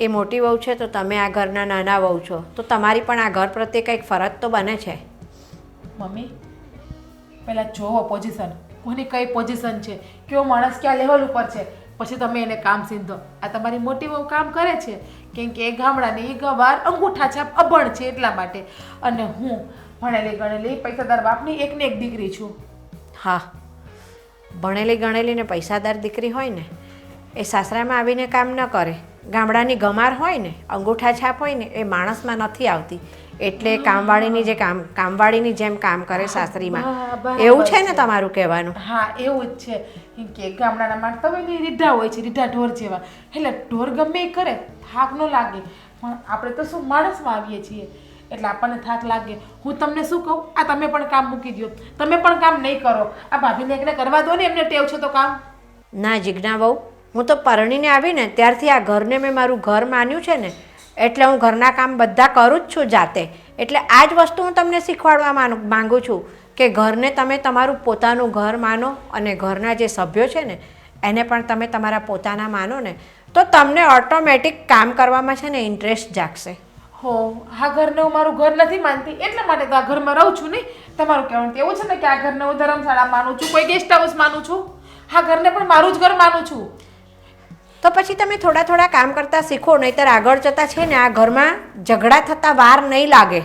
એ મોટી વહુ છે તો તમે આ ઘરના નાના વહુ છો, તો તમારી પણ આ ઘર પ્રત્યે કંઈક ફરજ તો બને છે. મમ્મી પહેલાં જોવો પોઝિશન, કોની કઈ પોઝિશન છે, કેવો માણસ ક્યાં લેવલ ઉપર છે, પછી તમે એને કામ સીધો. આ તમારી મોટી વહુ કામ કરે છે કેમ કે એ ગામડાની એ ગવાર અંગૂઠા છાપ અભણ છે એટલા માટે. અને હું ભણેલી ગણેલી પૈસાદાર બાપની એકને એક દીકરી છું. હા, ભણેલી ગણેલી ને પૈસાદાર દીકરી હોય ને એ સાસરામાં આવીને કામ ન કરે. ગામડાની ગમાર હોય ને, અંગૂઠા છાપ હોય ને, એ માણસમાં નથી આવતી. એટલે કામવાળીની જે કામવાળીની જેમ કામ કરે સાસરીમાં. એવું છે ને તમારું કહેવાનું? હા એવું જ છે. કેમ કે ગામડાના માણસ તો હોય ને રીઢા હોય છે, રીઢા ઢોર જેવા. એટલે ઢોર ગમે એ કરે થાક ન લાગે, પણ આપણે તો શું માણસમાં આવીએ છીએ એટલે આપણને થાક લાગે. હું તમને શું કહું, આ તમે પણ કામ મૂકી દો, તમે પણ કામ નહીં કરો. આ ભાભીને એકને કરવા દો ને, એમને ટેવ છે તો કામ. ના જીજ્ઞા વહુ, હું તો પરણીને આવીને ત્યારથી આ ઘરને મેં મારું ઘર માન્યું છે ને, એટલે હું ઘરના કામ બધા કરું જ છું જાતે. એટલે આ જ વસ્તુ હું તમને શીખવાડવા માંગુ છું કે ઘરને તમે તમારું પોતાનું ઘર માનો અને ઘરના જે સભ્યો છે ને એને પણ તમે તમારા પોતાના માનો ને, તો તમને ઓટોમેટિક કામ કરવામાં છે ને ઇન્ટરેસ્ટ જાગશે. હો, આ ઘરને હું મારું ઘર નથી માનતી એટલા માટે તો આ ઘરમાં રહું છું નહીં. તમારું કહેવાનું તો એવું છે ને કે આ ઘરને હું ધર્મશાળા માનું છું, કોઈ ગેસ્ટ હાઉસ માનું છું. આ ઘરને પણ મારું જ ઘર માનું છું. તો પછી તમે થોડા થોડા કામ કરતાં શીખો, નહીંતર આગળ જતાં છે ને આ ઘરમાં ઝઘડા થતાં વાર નહીં લાગે.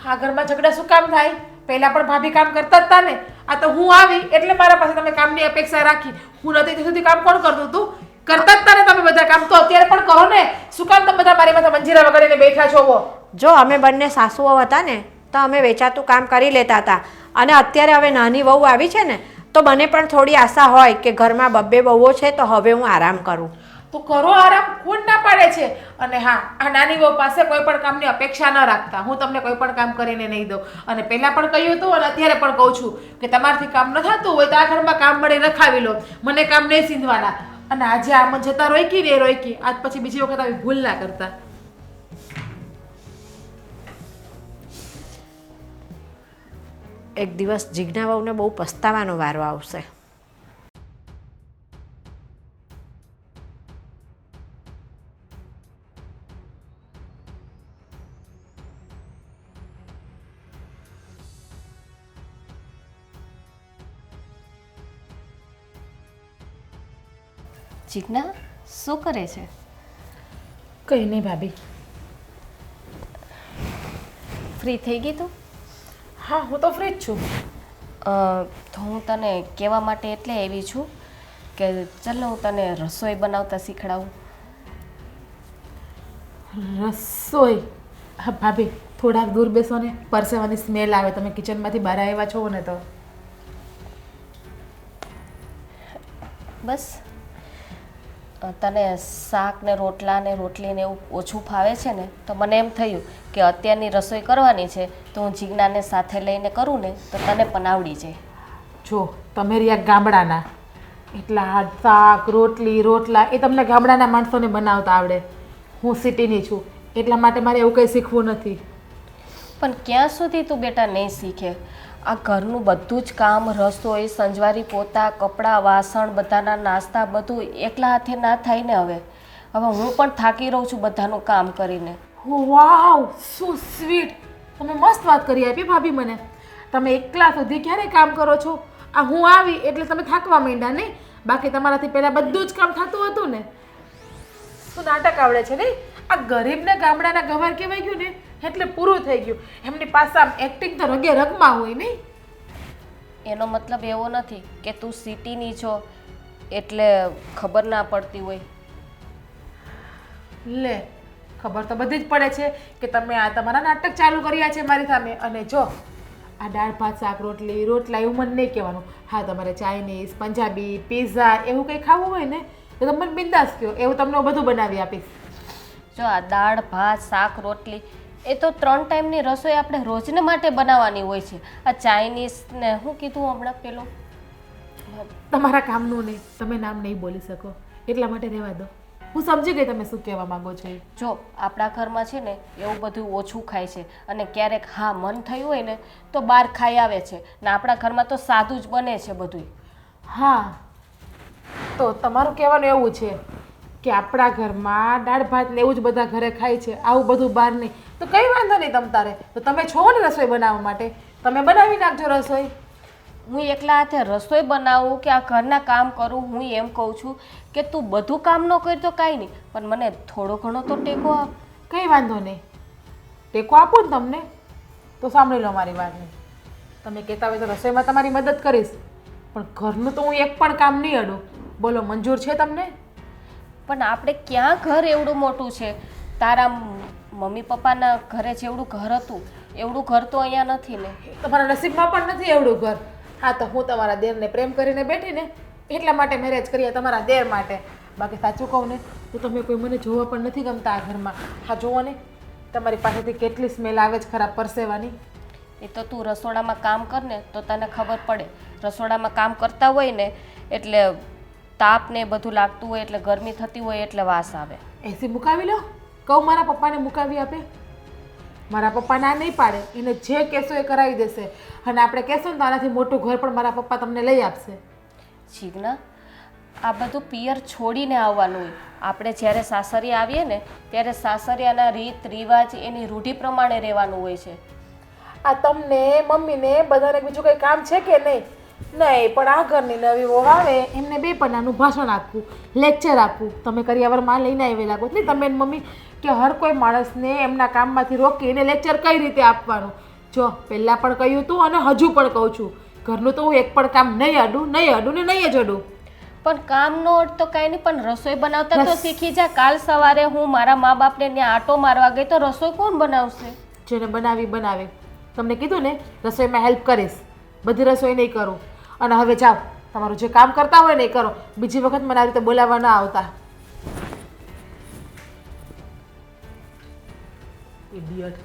આ ઘરમાં ઝઘડા શું કામ થાય? પહેલાં પણ ભાભી કામ કરતા જ હતા ને. આ તો હું આવી એટલે મારા પાસે તમે કામની અપેક્ષા રાખી. હું નથી ત્યાં સુધી કામ કોણ કરતું હતું? કરતા જ હતા ને તમે બધા કામ, તો અત્યારે પણ કરો ને. શું કામ તમે બધા મારી પાસે મંજીરા વગાડીને બેઠા છો? જો અમે બંને સાસુઓ હતા ને તો અમે વેચાતું કામ કરી લેતા હતા, અને અત્યારે હવે નાની વહુ આવી છે ને તો મને પણ થોડી આશા હોય કે ઘરમાં બબ્બે વહુઓ છે તો હવે હું આરામ કરું. તો કરો આરામ, કોણ ના પાડે છે? અને હા, આ નાની વહુ પાસે કોઈ પણ કામની અપેક્ષા ન રાખતા. હું તમને કોઈ પણ કામ કરીને નહીં દઉં. અને પહેલાં પણ કહ્યું હતું અને અત્યારે પણ કહું છું કે તમારાથી કામ ન થતું હોય તો આ ઘરમાં કામ મળે રખાવી લો, મને કામ નહીં સીંધવાના. અને આજે આમ જતા રોકી ને રોકી, આજ પછી બીજી વખત આવી ભૂલ ના કરતા. એક દિવસ જીજ્ઞા વહુને બહુ પસ્તાવાનો વારો આવશે. જીજ્ઞા શું કરે છે? કંઈ નહીં ભાભી. ફ્રી થઈ ગઈ તું? હા, હું તો ફ્રી જ છું. તો હું તને કહેવા માટે એટલે આવી છું કે ચાલ હું તને રસોઈ બનાવતા શીખડાવું. રસોઈ? હા ભાભી થોડાક દૂર બેસો ને, પરસેવાની સ્મેલ આવે. તમે કિચનમાંથી બહાર આવ્યા છો ને તો. બસ તને શાક ને રોટલા ને રોટલી ને એવું ઓછું ફાવે છે ને તો મને એમ થયું કે અત્યારની રસોઈ કરવાની છે તો હું જીજ્ઞાને સાથે લઈને કરું ને તો તને પણ આવડી જાય. જો તમે રહ્યા ગામડાના, એટલા શાક રોટલા એ તમને ગામડાના માણસોને બનાવતા આવડે. હું સિટીની છું એટલા માટે મારે એવું કંઈ શીખવું નથી. પણ ક્યાં સુધી તું બેટા નહીં શીખે? આ ઘરનું બધું જ કામ, રસોઈ, સંજવારી, પોતા, કપડાં, વાસણ, બધાના નાસ્તા બધું એકલા હાથે ના થાય ને. હવે હું પણ થાકી રહું છું બધાનું કામ કરીને. વાવ, સો સ્વીટ. તમે મસ્ત વાત કરી આપી ભાભી મને. તમે એકલા સુધી ક્યારે કામ કરો છો? આ હું આવી એટલે તમે થાકવા માંડ્યા નહીં? બાકી તમારાથી પહેલાં બધું જ કામ થતું હતું ને. શું નાટક આવડે છે નહીં? આ ગરીબને ગામડાના ગવાર કહેવાય ગયું ને એટલે પૂરું થઈ ગયું. એમની પાસે આમ એક્ટિંગ તો રગે રગમાં હોય નહીં. એનો મતલબ એવો નથી કે તું સિટીની છો એટલે ખબર ના પડતી હોય. લે, ખબર તો બધી જ પડે છે કે તમે આ તમારા નાટક ચાલુ કર્યા છે મારી સામે. અને જો આ દાળ ભાત શાક રોટલા એવું મને નહીં કહેવાનું. હા, તમારે ચાઇનીઝ, પંજાબી, પિઝા એવું કંઈ ખાવું હોય ને તો તમે મને બિંદાસ કહો, એવું તમને હું બધું બનાવી આપીશ. જો આ દાળ ભાત શાક રોટલી એ તો 3 ટાઈમની રસોઈ આપણે રોજને માટે બનાવવાની હોય છે. આ ચાઇનીઝ ને શું કીધું હમણાં પેલું? તમારા કામનું નહીં, તમે નામ નહીં બોલી શકો એટલા માટે રહેવા દો. હું સમજી ગઈ તમે શું કહેવા માંગો છો. જો આપણા ઘરમાં છે ને એવું બધું ઓછું ખાય છે અને ક્યારેક હા મન થયું હોય ને તો બહાર ખાઈ આવે છે ને આપણા ઘરમાં તો સાદું જ બને છે બધું. હા, તો તમારું કહેવાનું એવું છે કે આપણા ઘરમાં દાળ ભાત ને એવું જ બધા ઘરે ખાય છે, આવું બધું બહાર નહીં. તો કંઈ વાંધો નહીં તમ તારે. તો તમે છો ને રસોઈ બનાવવા માટે, તમે બનાવી નાખજો રસોઈ. હું એકલા હાથે રસોઈ બનાવું કે આ ઘરના કામ કરું, હું એમ કહું છું કે તું બધું કામ ન કરી તો કાંઈ નહીં પણ મને થોડો ઘણો તો ટેકો આપ. કંઈ વાંધો નહીં, ટેકો આપો ને તમને તો સાંભળી લો મારી વાતને. તમે કહેતા હોય તો રસોઈમાં તમારી મદદ કરીશ પણ ઘરનું તો હું એક પણ કામ નહીં અડું. બોલો, મંજૂર છે તમને? પણ આપણે ક્યાં ઘર એવડું મોટું છે? તારા મમ્મી પપ્પાના ઘરે જેવડું ઘર હતું એવડું ઘર તો અહીંયા નથી ને. તમારા નસીબમાં પણ નથી એવડું ઘર. હા, તો હું તમારા દેરને પ્રેમ કરીને બેઠી ને એટલા માટે મેરેજ કર્યા, તમારા દેર માટે. બાકી સાચું કહું ને તો તમે કોઈ મને જોવા પણ નથી ગમતા આ ઘરમાં. હા, જુઓ ને તમારી પાસેથી કેટલી સ્મેલ આવે છે ખરાબ પરસેવાની. એ તો તું રસોડામાં કામ કર ને તો તને ખબર પડે. રસોડામાં કામ કરતા હોય ને એટલે તાપ ને બધું લાગતું હોય એટલે ગરમી થતી હોય એટલે વાસ આવે. એસી મુકાવી લો. કહું મારા પપ્પાને મુકાવી આપે? મારા પપ્પા ના નહીં પાડે. એને જે કહેશો એ કરાવી દેશે. અને આપણે કહેશું ને તો આનાથી મોટું ઘર પણ મારા પપ્પા તમને લઈ આપશે. જીજ્ઞા, આ બધું પિયર છોડીને આવવાનું હોય. આપણે જ્યારે સાસરી આવીએ ને ત્યારે સાસરિયાના રીત રિવાજ એની રૂઢિ પ્રમાણે રહેવાનું હોય છે. આ તમને મમ્મીને બધાને બીજું કંઈ કામ છે કે નહીં? નહીં, પણ આ ઘરની નવી વહુ આવે એમને 2 પન્નાનું ભાષણ આપવું, લેક્ચર આપવું. તમે કરિયાવરમાં લઈને આવી લાગો નહીં તમે મમ્મી કે હર કોઈ માણસને એમના કામમાંથી રોકી એને લેક્ચર કઈ રીતે આપવાનું. જો પહેલાં પણ કહ્યું હતું અને હજુ પણ કહું છું, ઘરનું તો હું એક પણ કામ નહીં અડું ને નહીં જ અડું. પણ કામનો અર્થ તો કાંઈ નહીં, પણ રસોઈ બનાવતા તો શીખી જા. કાલ સવારે હું મારા મા બાપને ત્યાં આટો મારવા ગઈ તો રસોઈ કોણ બનાવશે? જેને બનાવે. તમને કીધું ને રસોઈમાં હેલ્પ કરીશ, બધી રસોઈ નહીં કરું. અને હવે જાઓ, તમારું જે કામ કરતા હોય ને એ કરો. બીજી વખત મને આ રીતે બોલાવવા ના આવતા. ઇડિયટ.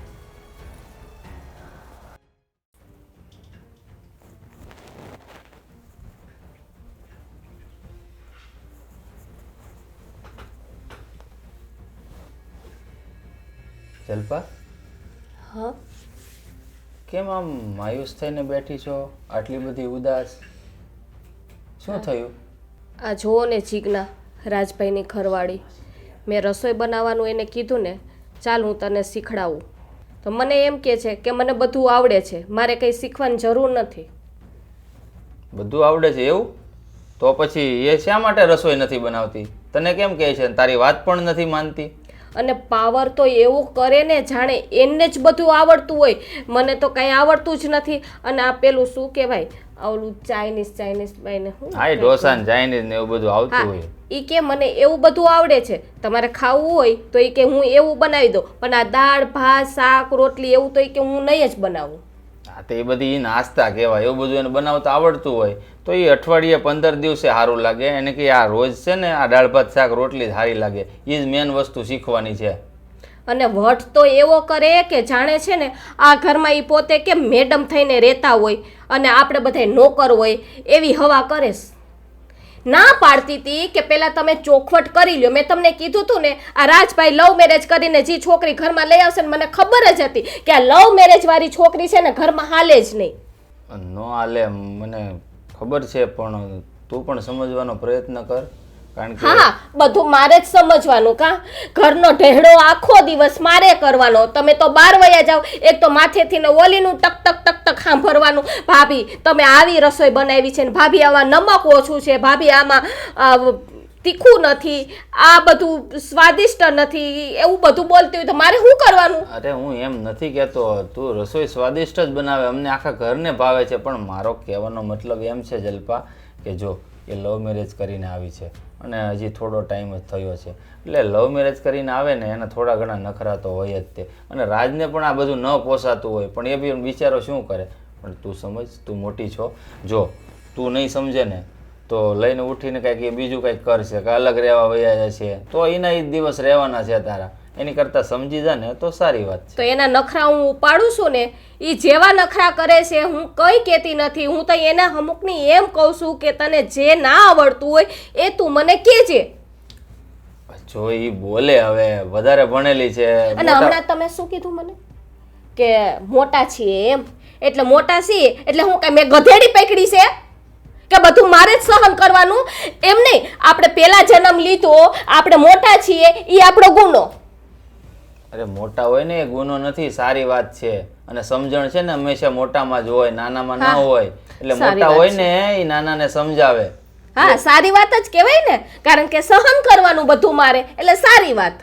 જલ્પા, હા, કેમ આમ માયુસ થઈને બેઠી છો? આટલી બધી ઉદાસ, શું થયું? આ જુઓ ને જીજ્ઞા, રાજભાઈની ઘરવાળી. મેં રસોઈ બનાવવાનું એને કીધું ને, ચાલ હું તને શીખડાવું. તો મને એમ કહે છે કે મને બધું આવડે છે, મારે કંઈ શીખવાની જરૂર નથી. બધું આવડે છે એવું? તો પછી એ શા માટે રસોઈ નથી બનાવતી? તને કેમ કહે છે? તારી વાત પણ નથી માનતી. અને પાવર તો એવું કરે ને જાણે એને જ બધું આવડતું હોય. મને તો કાંઈ આવડતું જ નથી. અને આ પેલું શું કહેવાય, ઓલું ચાઇનીઝ ભાઈને હા, ઢોસા ને ચાઇનીઝ ને એવું બધું આવતું હોય. એ કે મને એવું બધું આવડે છે, તમારે ખાવું હોય તો એ કે હું એવું બનાવી દઉં, પણ આ દાળ ભાત શાક રોટલી એવું તો એ કે હું નહીં જ બનાવું. હા તો એ બધી નાસ્તા કહેવાય, એવું બધું એને બનાવતા આવડતું હોય તો એ અઠવાડિયે 15 દિવસે સારું લાગે. એને કે આ રોજ છે ને આ દાળ ભાત શાક રોટલી જ સારી લાગે, એ જ મેન વસ્તુ શીખવાની છે. અને વટ તો એવો કરે કે જાણે છે ને આ ઘરમાં એ પોતે કે મેડમ થઈને રહેતા હોય અને આપણે બધા નોકર હોય એવી હવા કરે છે. ના પાડતી હતી કે પેલા તમે ચોખવટ કરી લ્યો. મેં તમને કીધું હતું ને આ રાજભાઈ લવ મેરેજ કરીને જે છોકરી ઘરમાં લઈ આવશે ને મને ખબર જ હતી કે આ લવ મેરેજ વાળી છોકરી છે ને ઘરમાં હાલે જ નહીં. નો હાલે મને ખબર છે, પણ તું પણ સમજવાનો પ્રયત્ન કર. કારણ કે હા, બધું મારે જ સમજવાનું. કા ઘરનો ઢેડો આખો દિવસ મારે કરવાનો, તમે તો બહાર વયા જાઓ. એક તો માથેથી ને ઓલીનું ટક ટક ટક ટક સાંભળવાનું, ભાભી તમે આવી રસોઈ બનાવી છે ને ભાભી આમાં નમક ઓછું છે, ભાભી આમાં તીખું નથી, આ બધું સ્વાદિષ્ટ નથી, એવું બધું બોલતી હોય તો મારે શું કરવાનું? અરે હું એમ નથી કહેતો, તું રસોઈ સ્વાદિષ્ટ જ બનાવે, અમને આખા ઘરને ભાવે છે. પણ મારો કહેવાનો મતલબ એમ છે જલ્પા કે જો એ લવ મેરેજ કરીને આવી છે અને હજી થોડો ટાઈમ જ થયો છે, એટલે લવ મેરેજ કરીને આવે ને એના થોડા ઘણા નખરા તો હોય જ તે. અને રાજને પણ આ બધું ન પોસાતું હોય, પણ એ બી બિચારો શું કરે. પણ તું સમજ, તું મોટી છો, જો તું નહીં સમજે ને તો લઈને ઉઠીને કાંઈક એ બીજું કાંઈક કરશે કે અલગ રહેવા વયા જશે, તો એના એ દિવસ રહેવાના છે તારા. એની કરતાં સમજી જા ને તો સારી વાત છે. તો એના નખરા હું ઉપાડું છું ને, એ જેવા નખરા કરે છે હું કંઈ કહેતી નથી. હું તો એના અમુકની એમ કહું છું કે તને જે ના આવડતું હોય એ તું મને કહેજે. જો એ બોલે હવે વધારે ભણેલી છે. અને હમણાં તમે શું કીધું મને કે મોટા છીએ એમ, એટલે મોટા છીએ એટલે હું કઈ મેં ગધેડી પકડી છે કે બધું મારે જ સહન કરવાનું? એમ નહીં, આપણે પેલા જન્મ લીધો, આપણે મોટા છીએ એ આપણો ગુનો. અરે મોટા હોય ને એ ગુનો નથી, સારી વાત છે. અને સમજણ છે ને હંમેશા મોટામાં જ હોય, નાનામાં ના હોય. એટલે મોટા હોય ને એ નાનાને સમજાવે. હા, સારી વાત જ કહેવાય ને, કારણ કે સહન કરવાનું બધું મારે, એટલે સારી વાત.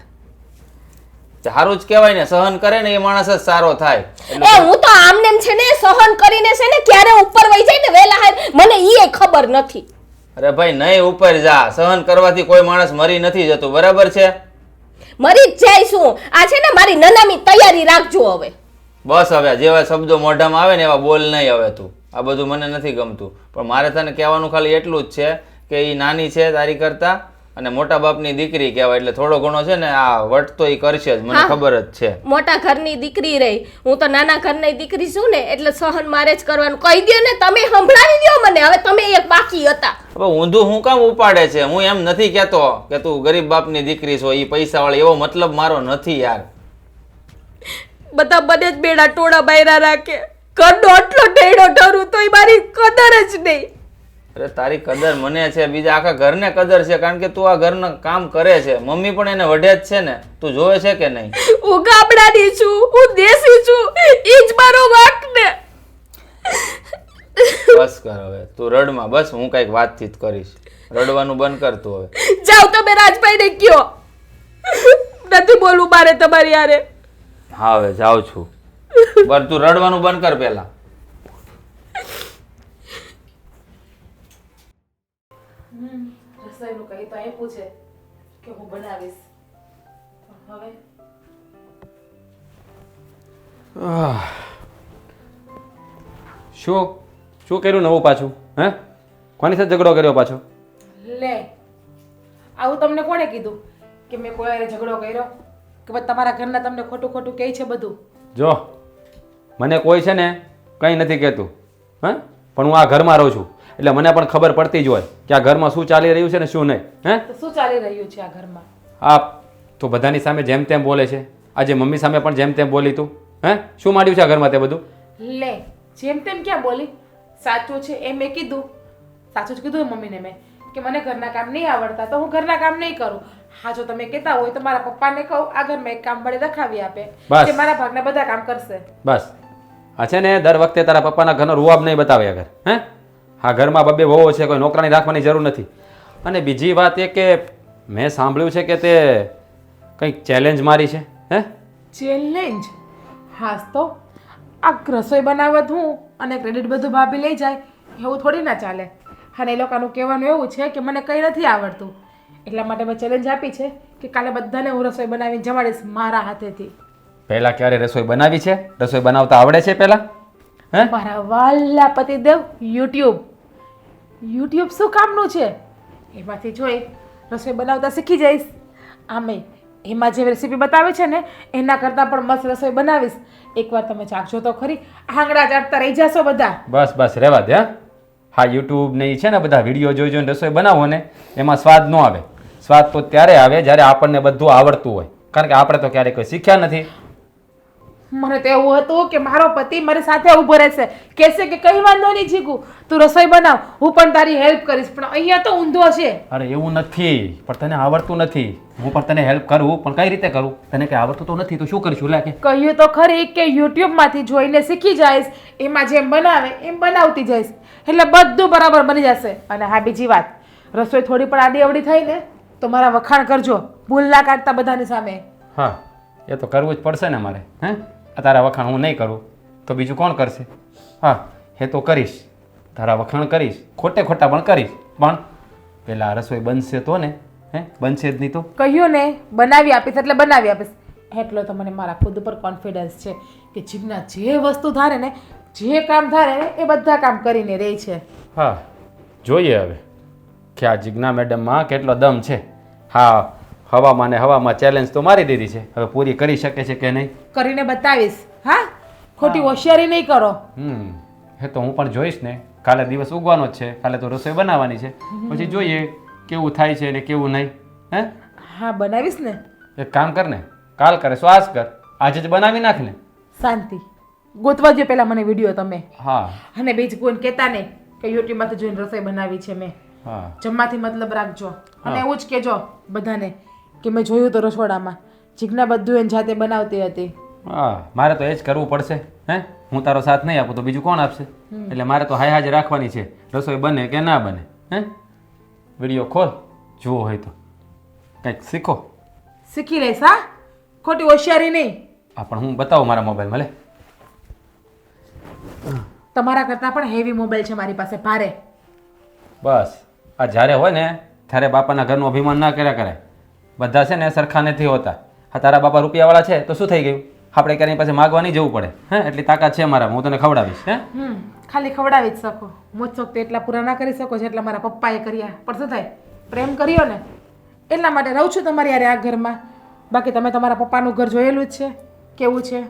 સારું જ કહેવાય ને, સહન કરે ને એ માણસ જ સારો થાય. એ હું તો આમને એમ છે ને સહન કરીને છે ને ક્યારે ઉપર વહી જાય ને વેલા હાર મને ઈ ખબર નથી. અરે ભાઈ નહીં ઉપર જા, સહન કરવાથી કોઈ માણસ મરી નથી જતું, બરાબર છે? મરી જ જાય શું? આ છે ને મારી નનામી તૈયારી રાખજો હવે. બસ હવે જેવા શબ્દો મોઢામાં આવે ને એવા બોલ નહીં હવે તું. આ બધું મને નથી ગમતું. પણ મારે તને કહેવાનું ખાલી એટલું જ છે કે એ નાની છે તારી કરતા અને મોટા બાપની દીકરી કહેવાય, એટલે થોડો ઘણો છે ને આ વટ તો એ કરશે જ, મને ખબર જ છે. મોટા ઘરની દીકરી રહી, હું તો નાના ઘરની દીકરી છું ને, એટલે સહન મારે જ કરવાનું. કહી દો ને, તમે સંભળાવી દો મને. હવે તમે એક બાકી હતા. હવે ઊંધું હું કામ ઉપાડે છે? હું એમ નથી કહેતો કે તું ગરીબ બાપની દીકરી છો, એ પૈસાવાળી, એવો મતલબ મારો નથી યાર. બધા બને જ બેડા ટોળા બાયરા રાખે, ઘરનો આટલો ઢેડો ઢરું તો મારી કદર જ નહીં. અરે તારી કદર મને છે, બીજા આખા ઘરને કદર છે, કારણ કે તું આ ઘરનું કામ કરે છે. મમ્મી પણ એને વઢે જ છે ને, તું જોવે છે કે નહીં? હું ગામડાની છું, હું દેશી છું, ઈ જ મારો વાંક ને. બસ કર હવે, તું રડમાં. બસ હું કઈક વાતચીત કરીશ, રડવાનું બંધ કર તું હવે. જાઓ તમે રાજભાઈને કયો, નથી બોલવું મારે તમારી હારે. હા હવે જાઉં છું, બસ તું રડવાનું બંધ કર પેલા. રસોઈનું કહી તો આપ્યું છે કે હું બનાવીશ, પણ હવે શું શું કર્યું નવું પાછું? હે, કોની સાથે ઝઘડો કર્યો પાછો? લે, આવું તમને કોણે કીધું કે મેં કોઈ હારે ઝઘડો કર્યો કે પછી તમારા ઘરના તમને ખોટું ખોટું કહે છે બધું? જો મને કોઈ છે ને કંઈ નથી કહેતું, હા, પણ હું આ ઘરમાં રહું છું એટલે મને પણ ખબર પડતી જ હોય કે આ ઘરમાં શું ચાલી રહ્યું છે ને શું નહીં. હે, તો શું ચાલી રહ્યું છે આ ઘરમાં? આ તો બધાની સામે જેમ તેમ બોલે છે, આજે મમ્મી સામે પણ જેમ તેમ બોલી તું. હે, શું માંડ્યું છે આ ઘરમાં તે બધું? લે, જેમ તેમ ક્યાં બોલી? સાચું છે એ મેં કીધું, સાચું જ કીધું મમ્મીને મેં કે મને ઘરના કામ નહીં આવડતા તો હું ઘરના કામ નહીં કરું. હા, જો તમે કહેતા હોય તો મારા પપ્પાને કહું આ ઘરમાં એક કામ વડે રખાવી આપે, બસ. જે મારા ભાગના બધા કામ કરશે. બસ આ છે ને દર વખતે તારા પપ્પાના ઘરનો રૂઆબ નહીં બતાવે આગળ. હે, આ ઘરમાં બબ્બે વહુઓ છે, કોઈ નોકરાની રાખવાની જરૂર નથી. અને બીજી વાત એ કે મેં સાંભળ્યું છે કે તે કંઈક ચેલેન્જ મારી છે. હે, ચેલેન્જ? હાસ તો આ રસોઈ બનાવત હું અને ક્રેડિટ બધું ભાભી લઈ જાય એવું થોડી ના ચાલે. અને એ લોકોનું કહેવાનું એવું છે કે મને કંઈ નથી આવડતું, એટલા માટે મેં ચેલેન્જ આપી છે કે કાલે બધાને હું રસોઈ બનાવીને જમાડીશ મારા હાથેથી. પહેલાં ક્યારે રસોઈ બનાવી છે? રસોઈ બનાવતા આવડે છે પહેલાં? હે મારા વાલા પતિદેવ યુટ્યુબ શું કામનું છે? એમાંથી જોઈ રસોઈ બનાવતા શીખી જઈશ. આમે એમાં જે રેસીપી બતાવે છે ને એના કરતાં પણ મસ્ત રસોઈ બનાવીશ. એકવાર તમે ચાખજો તો ખરી, આંગળા ચાટતા રહી જશો બધા. બસ બસ રહેવા દે. હા યુટ્યુબ ને ઈ છે ને બધા વિડીયો જોઈ જોઈને રસોઈ બનાવો ને એમાં સ્વાદ ન આવે. સ્વાદ તો ત્યારે આવે જ્યારે આપણને બધું આવડતું હોય, કારણ કે આપણે તો ક્યારેય કોઈ શીખ્યા નથી. મને તો એવું હતું કે મારો પતિ મારી સાથે ઊભો રહેશે, કહેશે કે કઈ વાંધો નહીં જીગુ, તું રસોઈ બનાવ, હું પણ તારી હેલ્પ કરીશ. પણ અહીંયા તો ઊંધો છે. અરે એવું નથી, પણ તને આવડતું નથી. હું પણ તને હેલ્પ કરું, પણ કઈ રીતે કરું? તને કઈ આવડતું તો નથી તો શું કરીશું? લે કે કહ્યું તો ખરી કે યુટ્યુબમાંથી જોઈને શીખી જઈશ, એમાં જેમ બનાવે એમ બનાવતી જઈશ, એટલે બધું બરાબર બની જશે. અને હા બીજી વાત, રસોઈ થોડી પણ આડી અવડી થઈ ને તો મારા વખાણ કરજો, ભૂલ ના કાઢતા બધાની સામે. હા એ તો કરવું જ પડશે ને મારે. હે તારા વખાણ હું નહીં કરું તો બીજું કોણ કરશે? હા એ તો કરીશ, તારા વખાણ કરીશ, ખોટે ખોટા પણ કરીશ, પણ પેલા રસોઈ બનશે તો ને. હે બનશે જ નહીં તો? કહ્યું ને બનાવી આપીશ એટલે બનાવી આપીશ. એટલો તો મને મારા ખુદ ઉપર કોન્ફિડન્સ છે કે જીજ્ઞા જે વસ્તુ ધારે ને, જે કામ ધારે ને એ બધા કામ કરીને રહે છે. હા જોઈએ હવે કે આ જિજ્ઞા મેડમમાં કેટલો દમ છે. હા હવામાં ચેલેન્જ તો મારી દીધી છે, હવે પૂરી કરી શકે છે કે નહીં કરીને બતાવીશ. હા ખોટી હોશિયારી નહીં કરો. એ તો હું પણ જોઈશ ને. કાલે દિવસ ઉગવાનો જ છે, કાલે તો રસોઈ બનાવવાની છે, પછી જોઈએ કેવું થાય છે ને કેવું નહીં. હે હા બનાવીશ ને. એક કામ કર ને, કાલ કરે સો આજ કર, આજે જ બનાવી નાખ ને. શાંતિ ગોતવા જો પેલા મને વિડીયો તમે. હા અને બીજ કોઈને કહેતા નહીં કે યુટ્યુબમાંથી જોઈને રસોઈ બનાવી છે મેં. હા જમવાથી મતલબ રાખજો. અને એવું જ કહેજો બધાને કે મેં જોયું તો રસોડામાં જીજ્ઞા બધું એને જાતે બનાવતી હતી. હા મારે તો એ જ કરવું પડશે. હે હું તારો સાથ નહીં આપું તો બીજું કોણ આપશે? એટલે મારે તો હાય હાજર રાખવાની છે, રસોઈ બને કે ના બને. હે વિડીયો ખોલ, જુઓ હોય તો કંઈક શીખો. શીખી લઈશ. હા ખોટી હોશિયારી નહીં. હા પણ હું બતાવું મારા મોબાઈલમાં. લે તમારા કરતાં પણ હેવી મોબાઈલ છે મારી પાસે, ભારે. બસ આ જ્યારે હોય ને ત્યારે બાપાના ઘરનું અભિમાન ના કર્યા કરે. બધા છે ને સરખા નથી હોતા. હા તારા બાપા રૂપિયાવાળા છે તો શું થઈ ગયું? આપણે ક્યારેય પાસે માગવા નહીં જવું પડે. હે એટલી તાકાત છે મારામાં, હું તને ખવડાવીશ. હે ખાલી ખવડાવી જ શકો, મોજ શોખ તો એટલા પૂરા ના કરી શકો જેટલા મારા પપ્પાએ કર્યા. પણ શું થાય, પ્રેમ કર્યો ને એટલા માટે રહું છું તમારી યારે આ ઘરમાં. બાકી તમે તમારા પપ્પાનું ઘર જોયેલું જ છે કેવું છે.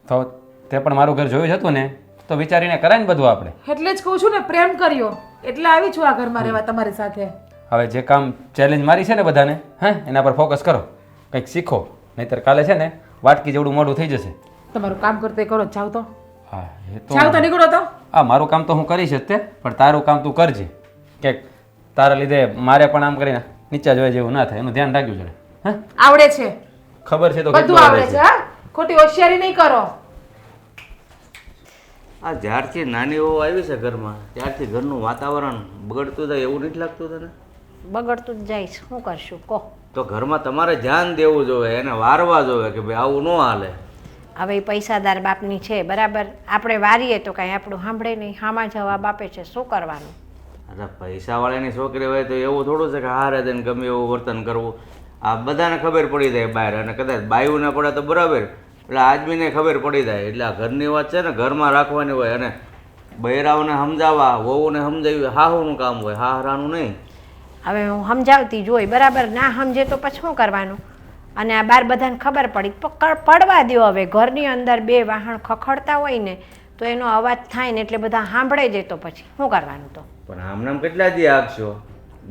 તો તે પણ મારું ઘર જોયું જ હતું ને, તો વિચારીને કરાય ને બધું આપણે. એટલે જ કહું છું ને, પ્રેમ કર્યો એટલે આવી છું આ ઘરમાં રહેવા તમારી સાથે. હવે જે કામ ચેલેન્જ મારી છે ને બધાને, હે એના પર ફોકસ કરો, કંઈક શીખો, નહીંતર કાલે છે ને વાટકી જેવડું મોડું થઈ જશે. તમારું કામ કરતે કરો, જાવ તો. હા એ તો જાવ તો નીકળો તો. હા મારું કામ તો હું કરીશ જ તે, પણ તારું કામ તું કરજે. કે તારા લીધે મારે પણ આમ કરીને નીચા જોયા જેવું ના થાય, એનું ધ્યાન રાખવું જોઈએ. હે આવડે છે, ખબર છે તો બધું કેટલું આવડે છે. હા ખોટી હોશિયારી નહીં કરો. આ જ્યારથી નાની વહુ આવી છે ઘરમાં ત્યારથી ઘરનું વાતાવરણ બગડતું જાય એવું નથી લાગતું તને? બગડતું જ જાય છે, શું કરશું કહો. તો ઘરમાં તમારે ધ્યાન દેવું જોઈએ, એને વારવા જોઈએ કે ભાઈ આવું ન હાલે. હવે એ પૈસાદાર બાપની છે બરાબર, આપણે વારીએ તો કાંઈ આપણું સાંભળે નહીં, હામાં જવાબ આપે છે, શું કરવાનું? અરે પૈસાવાળાની છોકરી હોય તો એવું થોડું છે કે હારે દઈને ગમે એવું વર્તન કરવું. આ બધાને ખબર પડી જાય બહાર, અને કદાચ બાયુને પડે તો બરાબર, એટલે આદમીને ખબર પડી જાય. એટલે આ ઘરની વાત છે ને ઘરમાં રાખવાની હોય, અને બૈરાઓને સમજાવવા, વહુને સમજાવી હાહુનું કામ હોય, હાહરાનું નહીં. હવે હું સમજાવતી જોઈ બરાબર, ના સમજે તો પછી શું કરવાનું? અને આ બાર બધાને ખબર પડી, પડવા દો. હવે ઘરની અંદર બે વાહણ ખખડતા હોય ને તો એનો અવાજ થાય ને એટલે બધા સાંભળે જ, તો પછી શું કરવાનું? તો પણ આમનામ કેટલા દી આગશો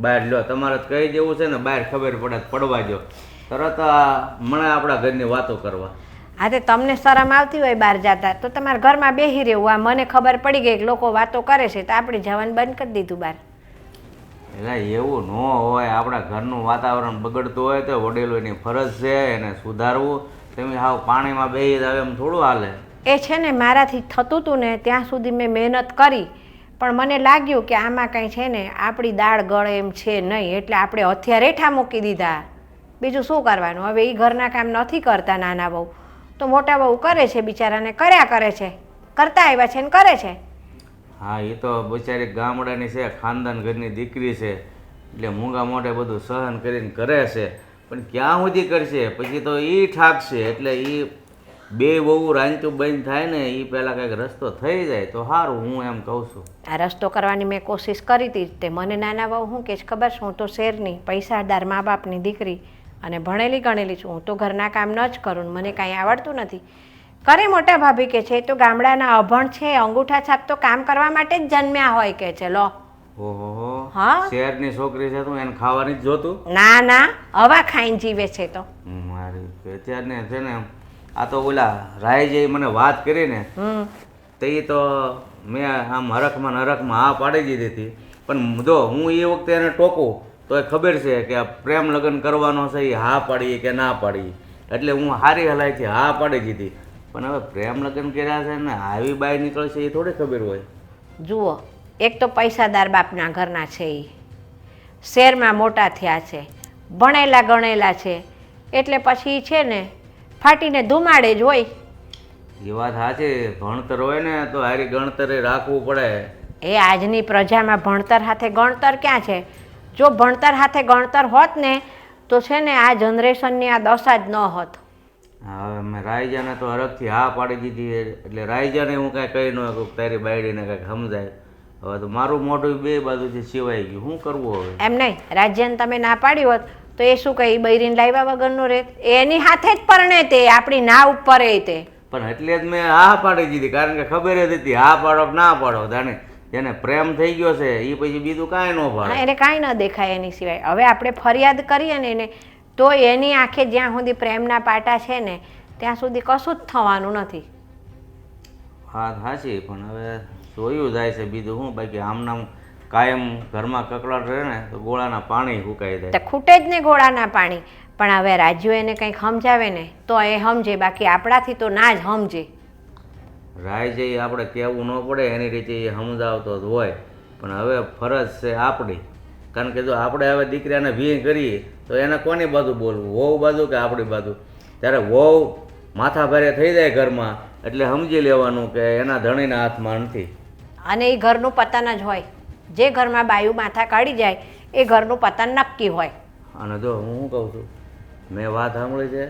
બહાર? લો તમારે કહી દેવું છે ને બહાર ખબર પડે પડવા દો, તરત મને આપણા ઘરની વાતો કરવા. હા તે તમને શરમ આવતી હોય બહાર જતા તો તમારા ઘરમાં બેસી રહેવું. આ મને ખબર પડી ગઈ કે લોકો વાતો કરે છે તો આપણે જવાનું બંધ કરી દીધું બહાર. એટલે એવું ન હોય, આપણા ઘરનું વાતાવરણ બગડતું હોય તો વડીલોની ફરજ છે એને સુધારવું. તમે હાવ પાણીમાં બેસી જાવ એમ થોડું હાલે. એ છે ને મારાથી થતું હતું ને ત્યાં સુધી મેં મહેનત કરી, પણ મને લાગ્યું કે આમાં કંઈ છે ને આપણી દાળ ગળે એમ છે નહીં, એટલે આપણે હથિયાર હેઠા મૂકી દીધા. બીજું શું કરવાનું? હવે એ ઘરના કામ નથી કરતા નાના બહુ, તો મોટા બહુ કરે છે, બિચારાને કર્યા કરે છે, કરતા આવ્યા છે ને કરે છે. હા એ તો બિચારી ગામડાની છે, ખાનદાન ઘરની દીકરી છે, એટલે મૂંગા મોઢે બધું સહન કરીને કરે છે. પણ ક્યાં સુધી કરશે? પછી તો એ ઠાકશે, એટલે એ બે બહુ રાંચું બંધ થાય ને એ પહેલાં કંઈક રસ્તો થઈ જાય તો સારું, હું એમ કહું છું. આ રસ્તો કરવાની મેં કોશિશ કરી હતી તે મને નાના બહુ શું કે ખબર છે, હું તો શેરની પૈસાદાર મા બાપની દીકરી અને ભણેલી ગણેલી છું. હું તો ઘરના કામ ન જ કરું ને મને કાંઈ આવડતું નથી. કરે મોટા ભાભી કે છે એ તો ગામડાના અભણ છે, અંગૂઠા છાપ તો કામ કરવા માટે જ જન્મ્યા હોય કે છે. લો ઓહો, હા શહેરની છોકરી છે તું, એને ખાવાની જ જોતું. ના ના હવા ખાઈને જીવે છે તો. મારી અત્યારને છે ને આ તો ઓલા રાય જે મને વાત કરી ને તે તો મેં આમ હરખમાં ને હરખમાં હા પાડી દીધી હતી. પણ જો હું એ વખતે એને ટોકું તો એ ખબર છે કે આ પ્રેમ લગ્ન કરવાનો છે, એ હા પાડી કે ના પાડી, એટલે હું હારી હલાઈથી હા પાડી દીધી. પણ હવે પ્રેમ લગ્ન કર્યા છે ને આવી બાઈ નીકળશે એ થોડી ખબર હોય. જુઓ, એક તો પૈસાદાર બાપના ઘરના છે, એ શહેરમાં મોટા થયા છે, ભણેલા ગણેલા છે, એટલે પછી છે ને ફાટીને ધુમાડે જ હોય. એ વાત સાચી, ભણતર હોય ને તો હારી ગણતરે રાખવું પડે. એ આજની પ્રજામાં ભણતર હાથે ગણતર ક્યાં છે? જો ભણતર હાથે ગણતર હોત ને તો છે ને આ જનરેશનની આ દશા જ ન હોત. હવે મેં રાયજાને તો હરખથી હા પાડી દીધી, એટલે રાયજાને હું કાંઈ કહી ન શકું તારી બાયડીને કાંઈક સમજાય. હવે તો મારું મોઢું બે બાજુથી સિવાય ગયું, શું કરવું હવે? એમ નહીં, રાજ્યને તમે ના પાડી હોત તો એ શું કહે બૈરીને લાવ્યા વગરનું રહે? એની હાથે જ પરણે તે આપણી ના ઉપર એ તે. પણ એટલે જ મેં હા પાડી દીધી, કારણ કે ખબર જ હતી હા પાડો કે ના પાડો. જાણે જેને પ્રેમ થઈ ગયો છે એ પછી બીજું કાંઈ ન હા, પાડે. એને કાંઈ ન દેખાય એની સિવાય. હવે આપણે ફરિયાદ કરીએ ને એને તો એની આંખે જ્યાં સુધી પ્રેમના પાટા છે ને ત્યાં સુધી કશું જ થવાનું નથી. હા સાચી, પણ હવે જોયું જાય છે બીજું શું. બાકી આમનામ કાયમ ઘરમાં કકડાટ રહે ને તો ગોળાના પાણી સુકાઈ જાય. તો ખૂટે જ ને ગોળાના પાણી. પણ હવે રાજ્યો એને કંઈક સમજાવે ને તો એ સમજે, બાકી આપણાથી તો ના જ સમજે. રાય જે આપણે કહેવું ન પડે એની રીતે એ સમજાવતો જ હોય, પણ હવે ફરજ છે આપણી. કારણ કે જો આપણે હવે દીકરાને ભી કરીએ તો એને કોની બાજુ બોલવું, વહુ બાજુ કે આપણી બાજુ? ત્યારે વહુ માથા ભારે થઈ જાય ઘરમાં એટલે સમજી લેવાનું કે એના ધણીના હાથમાં નથી. અને એ ઘરનું પતન જ હોય. જે ઘરમાં બાયું માથા કાઢી જાય એ ઘરનું પતન નક્કી હોય. અને જો હું શું કહું છું, મેં વાત સાંભળી છે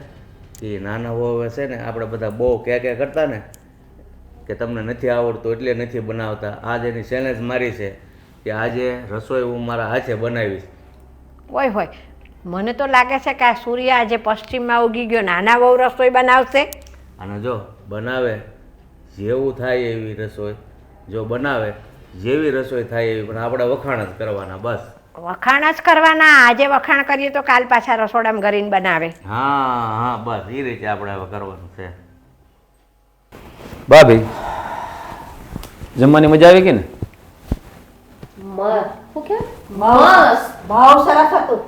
કે નાના વહુ છે ને આપણે બધા બહુ કે કરતા ને કે તમને નથી આવડતું એટલે નથી બનાવતા. આજ એની ચેલેન્જ મારી છે કે આજે રસોઈ હું મારા હાથે બનાવીશ. હોય હોય, મને તો લાગે છે કે આ સૂર્ય આજે પશ્ચિમમાં ઉગી ગયો, નાના વહુ રસોઈ બનાવશે. અને જો બનાવે જેવું થાય એવી રસોઈ, જો બનાવે જેવી રસોઈ થાય એવી, પણ આપણે વખાણ જ કરવાના બસ. વખાણ જ કરવાના. આજે વખાણ કરીએ તો કાલ પાછા રસોડામાં ગરીને બનાવે. હા હા, બસ એ રીતે આપણે હવે કરવાનું છે. ભાભી, જમવાની મજા આવી ગઈ ને? ભાવ સરસ હતું.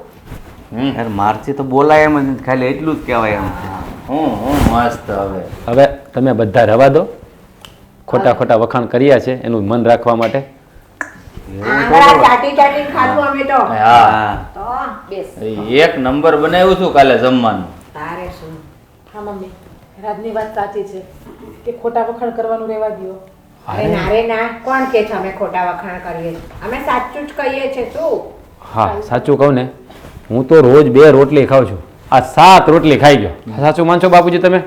યાર મારથી તો બોલાય એમ જ નથી, ખાલી એટલું જ કહેવાય એમ. હું મસ્ત. હવે હવે તમે બધા રવા દો, ખોટા ખોટા વખાણ કર્યા છે એનું મન રાખવા માટે. ચાટી ચાટી ખાધું અમે તો. હા, તો બેસ. એક નંબર બનાવ્યું છું કાલે જમવાનું. તારે શું? હા મમ્મી, રાજની વાત સાચી છે કે ખોટા વખાણ કરવાનું રહેવા દો. અરે ના રે ના, કોણ કે છે અમે ખોટા વખાણ કરીએ છીએ? અમે સાચું જ કહીએ છીએ. શું? હા, સાચું કહું ને, હું તો રોજ 2 રોટલી ખાઉં છું, આ 7 રોટલી ખાઈ ગયો. સાચું માનશો બાપુજી તમે?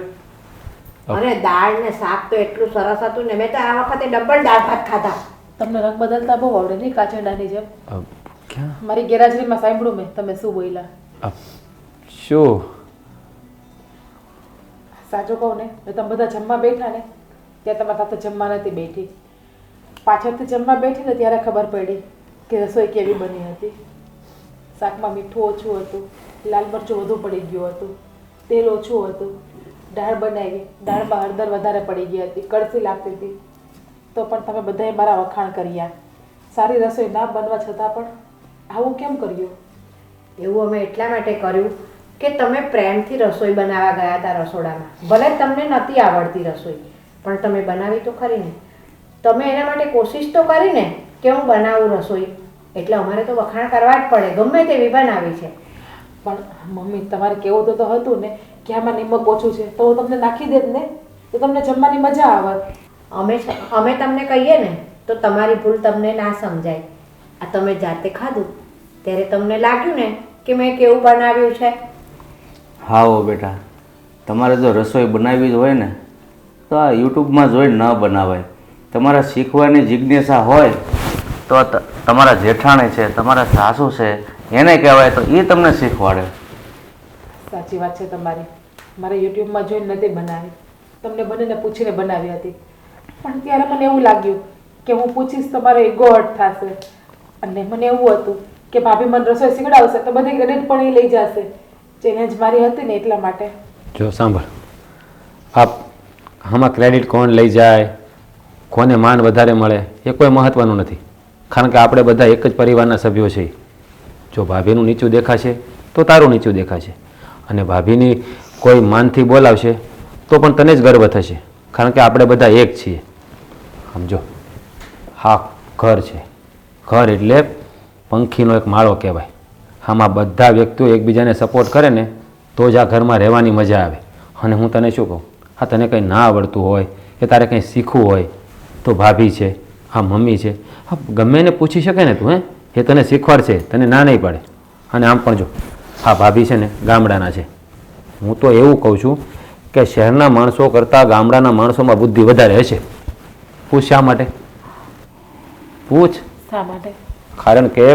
અને દાળ ને શાક તો એટલું સરસ હતું ને, મેં તો આ વખતે ડબલ દાળ ભાત ખાધા. તમને રંગ બદલતા બહુ આવડે નહીં કાચંડાની જેમ. ક્યાં? મારી ગેરહાજરીમાં સાંભળ્યું મેં તમે શું બોલ્યા. શું? સાચું કહું ને, તમે બધા જમવા બેઠા ને ત્યાં તમારા સાથે જમવા નથી બેઠી. પાછળથી જમવા બેઠી ને ત્યારે ખબર પડી કે રસોઈ કેવી બની હતી. શાકમાં મીઠું ઓછું હતું, લાલ મરચું વધુ પડી ગયું હતું, તેલ ઓછું હતું. દાળ બનાવી, દાળમાં હળદર વધારે પડી ગઈ હતી, કડસી લાગતી હતી, તો પણ તમે બધાએ મારા વખાણ કર્યા. સારી રસોઈ ના બનવા છતાં પણ આવું કેમ કર્યું? એવું અમે એટલા માટે કર્યું કે તમે પ્રેમથી રસોઈ બનાવવા ગયા હતા રસોડામાં. ભલે તમને નથી આવડતી રસોઈ, પણ તમે બનાવી તો ખરી ને. તમે એના માટે કોશિશ તો કરી ને કે હું બનાવું રસોઈ, એટલે અમારે તો વખાણ કરવા જ પડે, ગમે તેવી બનાવી છે. પણ મમ્મી તમારે કેવું તો હતું ને કે આમાં નિમક ઓછું છે, તો હું તમને નાખી દેત ને, તો તમને જમવાની મજા આવત. અમે તમને કહીએ ને તો તમારી ભૂલ તમને ના સમજાય. આ તમે જાતે ખાધું ત્યારે તમને લાગ્યું ને કે મેં કેવું બનાવ્યું છે. હા હો બેટા, તમારે જો રસોઈ બનાવવી જ હોય ને તો આ યુટ્યુબમાં જોઈને ન બનાવાય. તમારે શીખવાની જિજ્ઞાસા હોય તો તમારા જેઠાણી છે, તમારા સાસુ છે, એને કહેવાય તો એ તમને શીખવાડે. સાચી વાત છે તમારી. મારે યુટ્યુબમાં જોઈને નથી બનાવી, તમને બંનેને પૂછીને બનાવી હતી. પણ ત્યારે મને એવું લાગ્યું કે હું પૂછીશ તો મારો ઈગો હર્ટ થશે, અને મને એવું હતું કે ભાભી મને રસોઈ શીખડાવશે તો બધી ક્રેડિટ પણ એ લઈ જશે, ચેલેન્જ મારી હતી ને એટલા માટે. જો સાંભળ, આમાં ક્રેડિટ કોણ લઈ જાય, કોને માન વધારે મળે એ કોઈ મહત્ત્વનું નથી, કારણ કે આપણે બધા એક જ પરિવારના સભ્યો છીએ. જો ભાભીનું નીચું દેખાશે તો તારું નીચું દેખાશે, અને ભાભીની કોઈ માનથી બોલાવશે તો પણ તને જ ગર્વ થશે, કારણ કે આપણે બધા એક છીએ. સમજો, હા ઘર છે, ઘર એટલે પંખીનો એક માળો કહેવાય. આમાં બધા વ્યક્તિઓ એકબીજાને સપોર્ટ કરે ને તો જ આ ઘરમાં રહેવાની મજા આવે. અને હું તને શું કહું, હા તને કંઈ ના આવડતું હોય કે તારે કંઈ શીખવું હોય તો ભાભી છે, હા મમ્મી છે, હા ગમે એને પૂછી શકે ને તું, એ તને શીખવાડશે, તને ના નહીં પડે. અને આમ પણ જો, હા ભાભી છે ને ગામડાના છે. હું તો એવું કહું છું કે શહેરના માણસો કરતાં ગામડાના માણસોમાં બુદ્ધિ વધારે હશે. પૂછ શા માટે? પૂછ. શા માટે? કારણ કે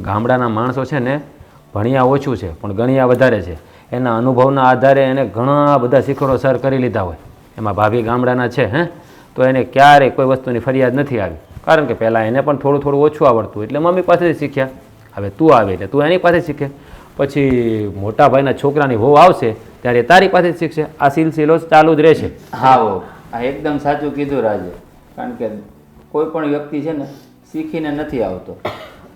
ગામડાના માણસો છે ને ભણ્યા ઓછું છે પણ ગણ્યા વધારે છે. એના અનુભવના આધારે એને ઘણા બધા શિખરો સર કરી લીધા હોય. એમાં ભાભી ગામડાના છે તો એને ક્યારેય કોઈ વસ્તુની ફરિયાદ નથી આવી, કારણ કે પહેલાં એને પણ થોડું થોડું ઓછું આવડતું એટલે મમ્મી પાસેથી શીખ્યા. હવે તું આવે એટલે તું એની પાસે શીખે, પછી મોટા ભાઈના છોકરાની વહુ આવશે ત્યારે તારી પાસે જ શીખશે. આ સિલસિલો ચાલુ જ રહેશે. હા હો, આ એકદમ સાચું કીધું રાજે. કારણ કે કોઈ પણ વ્યક્તિ છે ને શીખીને નથી આવતો,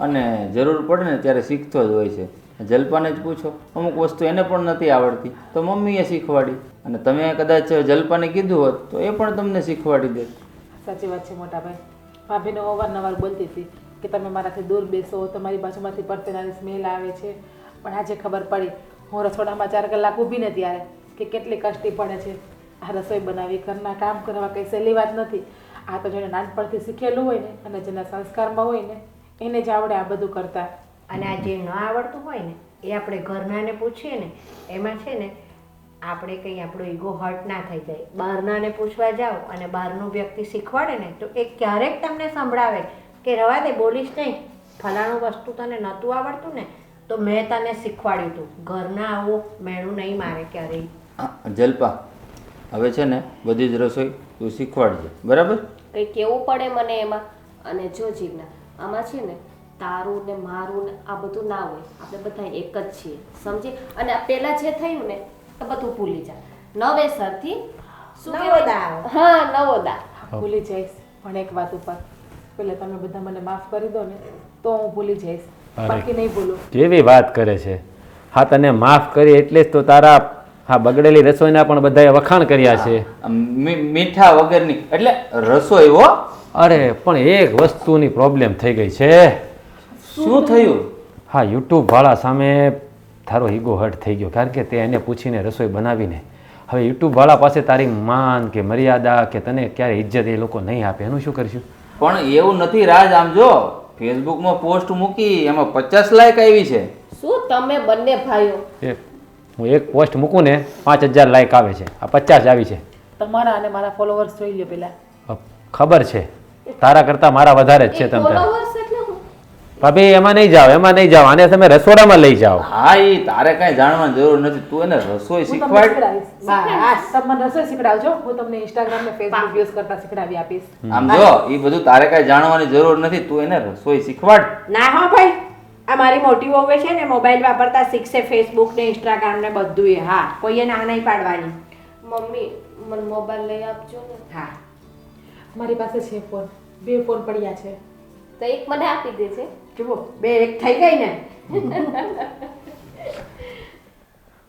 અને જરૂર પડે ને ત્યારે શીખતો જ હોય છે. જલ્પાને જ પૂછો, અમુક વસ્તુ એને પણ નથી આવડતી તો મમ્મીએ શીખવાડી, અને તમે કદાચ જલ્પાને કીધું હોત તો એ પણ તમને શીખવાડી દે. સાચી વાત છે મોટા ભાઈ. ભાભીને અવારનવાર બોલતી હતી કે તમે મારાથી દૂર બેસો, તમારી બાજુમાંથી પરસેવાની સ્મેલ આવે છે. પણ આજે ખબર પડી, હું રસોડામાં 4 કલાક ઊભી ને ત્યારે કે કેટલી કષ્ટી પડે છે. આ રસોઈ બનાવી, ઘરના કામ કરવા કંઈ સહેલી વાત નથી. આ તો જેને નાનપણથી શીખેલું હોય ને અને જેના સંસ્કારમાં હોય ને એને જ આવડે આ બધું કરતા. અને આ જે ન આવડતું હોય ને એ આપણે ઘરનાને પૂછીએ ને એમાં છે ને આપણે કંઈ આપણો ઈગો હર્ટ ના થઈ જાય. બહારનાને પૂછવા જાઓ અને બહારનું વ્યક્તિ શીખવાડે ને તો એ ક્યારેક તમને સંભળાવે કે રવા દે, બોલીશ નહીં, ફલાણું વસ્તુ તને નહોતું આવડતું ને તો મેં તને શીખવાડ્યું હતું. ઘરના આવું મેણું નહીં મારે ક્યારેય. જલ્પા, હવે છે ને બધી જ રસોઈ તું શીખવાડજે, બરાબર? કંઈ કેવું પડે મને એમાં. અને જો જીજ્ઞા, આમાં છે ને તારું ને મારું ને આ બધું ના હોય, આપણે બધા એક જ છીએ, સમજી? અને આ પહેલાં જે થયું ને તો બધું ભૂલી જા. નવેસરથી શું કહેવાય? હા, નવો દા. ભૂલી જઈશ, પણ એક વાત ઉપર પેલા તમે બધા મને માફ કરી દો ને તો હું ભૂલી જઈશ, બાકી નહીં ભૂલું. કેવી વાત કરે છે! હા તને માફ કરી એટલે જ તો તારા હા બગડેલી રસોઈના પણ બધાએ વખાણ કર્યા છે. મીઠા વગરની એટલે રસોઈ હો. અરે પણ એક વસ્તુની પ્રોબ્લેમ થઈ ગઈ છે. શું થયું? હા યુટ્યુબ વાળા સામે તારો ઈગો હર્ટ થઈ ગયો, કારણ કે તે એને પૂછીને રસોઈ બનાવીને હવે યુટ્યુબ વાળા પાસે તારી માન કે મર્યાદા કે તને ક્યારે ઇજ્જત એ લોકો નહીં આપે. એનું શું કરીશું? પણ એવું નથી રાજ. આમ જો ફેસબુકમાં પોસ્ટ મૂકી એમાં 50 લાઈક આવી છે. શું તમે બંને ભાઈઓ? હું એક પોસ્ટ મૂકું ને 5000 લાઈક આવે છે, આ 50 આવી છે. તમારા અને મારા ફોલોવર્સ જોઈ લો પેલા. ખબર છે તારા કરતાં મારા વધારે જ છે. તમે ફોલોવર્સ એટલે હું? ભાભી એમાં નહીં જાઓ, એમાં નહીં જાઓ, આને તમે રસોડામાં લઈ જાઓ. હા, એ તારે કાંઈ જાણવાની જરૂર નથી. તું એને રસોઈ હું તમને શીખવાડ. શીખડાવીશ. બસ, તમે મને રસોઈ શીખડાવજો, હું તમને ઇન્સ્ટાગ્રામ ને ફેસબુક યુઝ કરતા શીખડાવી આપીશ. આમ જો એ બધું તારે કાંઈ જાણવાની જરૂર નથી. તું એને રસોઈ શીખવાડ. ના હો ભાઈ, આ મારી મોટી વહુ છે ને મોબાઈલ વાપરતા શીખશે, ફેસબુક ને ઇન્સ્ટાગ્રામ ને બધું. હા, કોઈએ ના નહીં પાડવાની. મમ્મી મને મોબાઈલ લઈ આપજો ને. હા, મારી પાસે છે ફોન, 2 ફોન પડ્યા છે. તો એક મને આપી દેજે. જુઓ 2 એક થઈ ગઈ ને.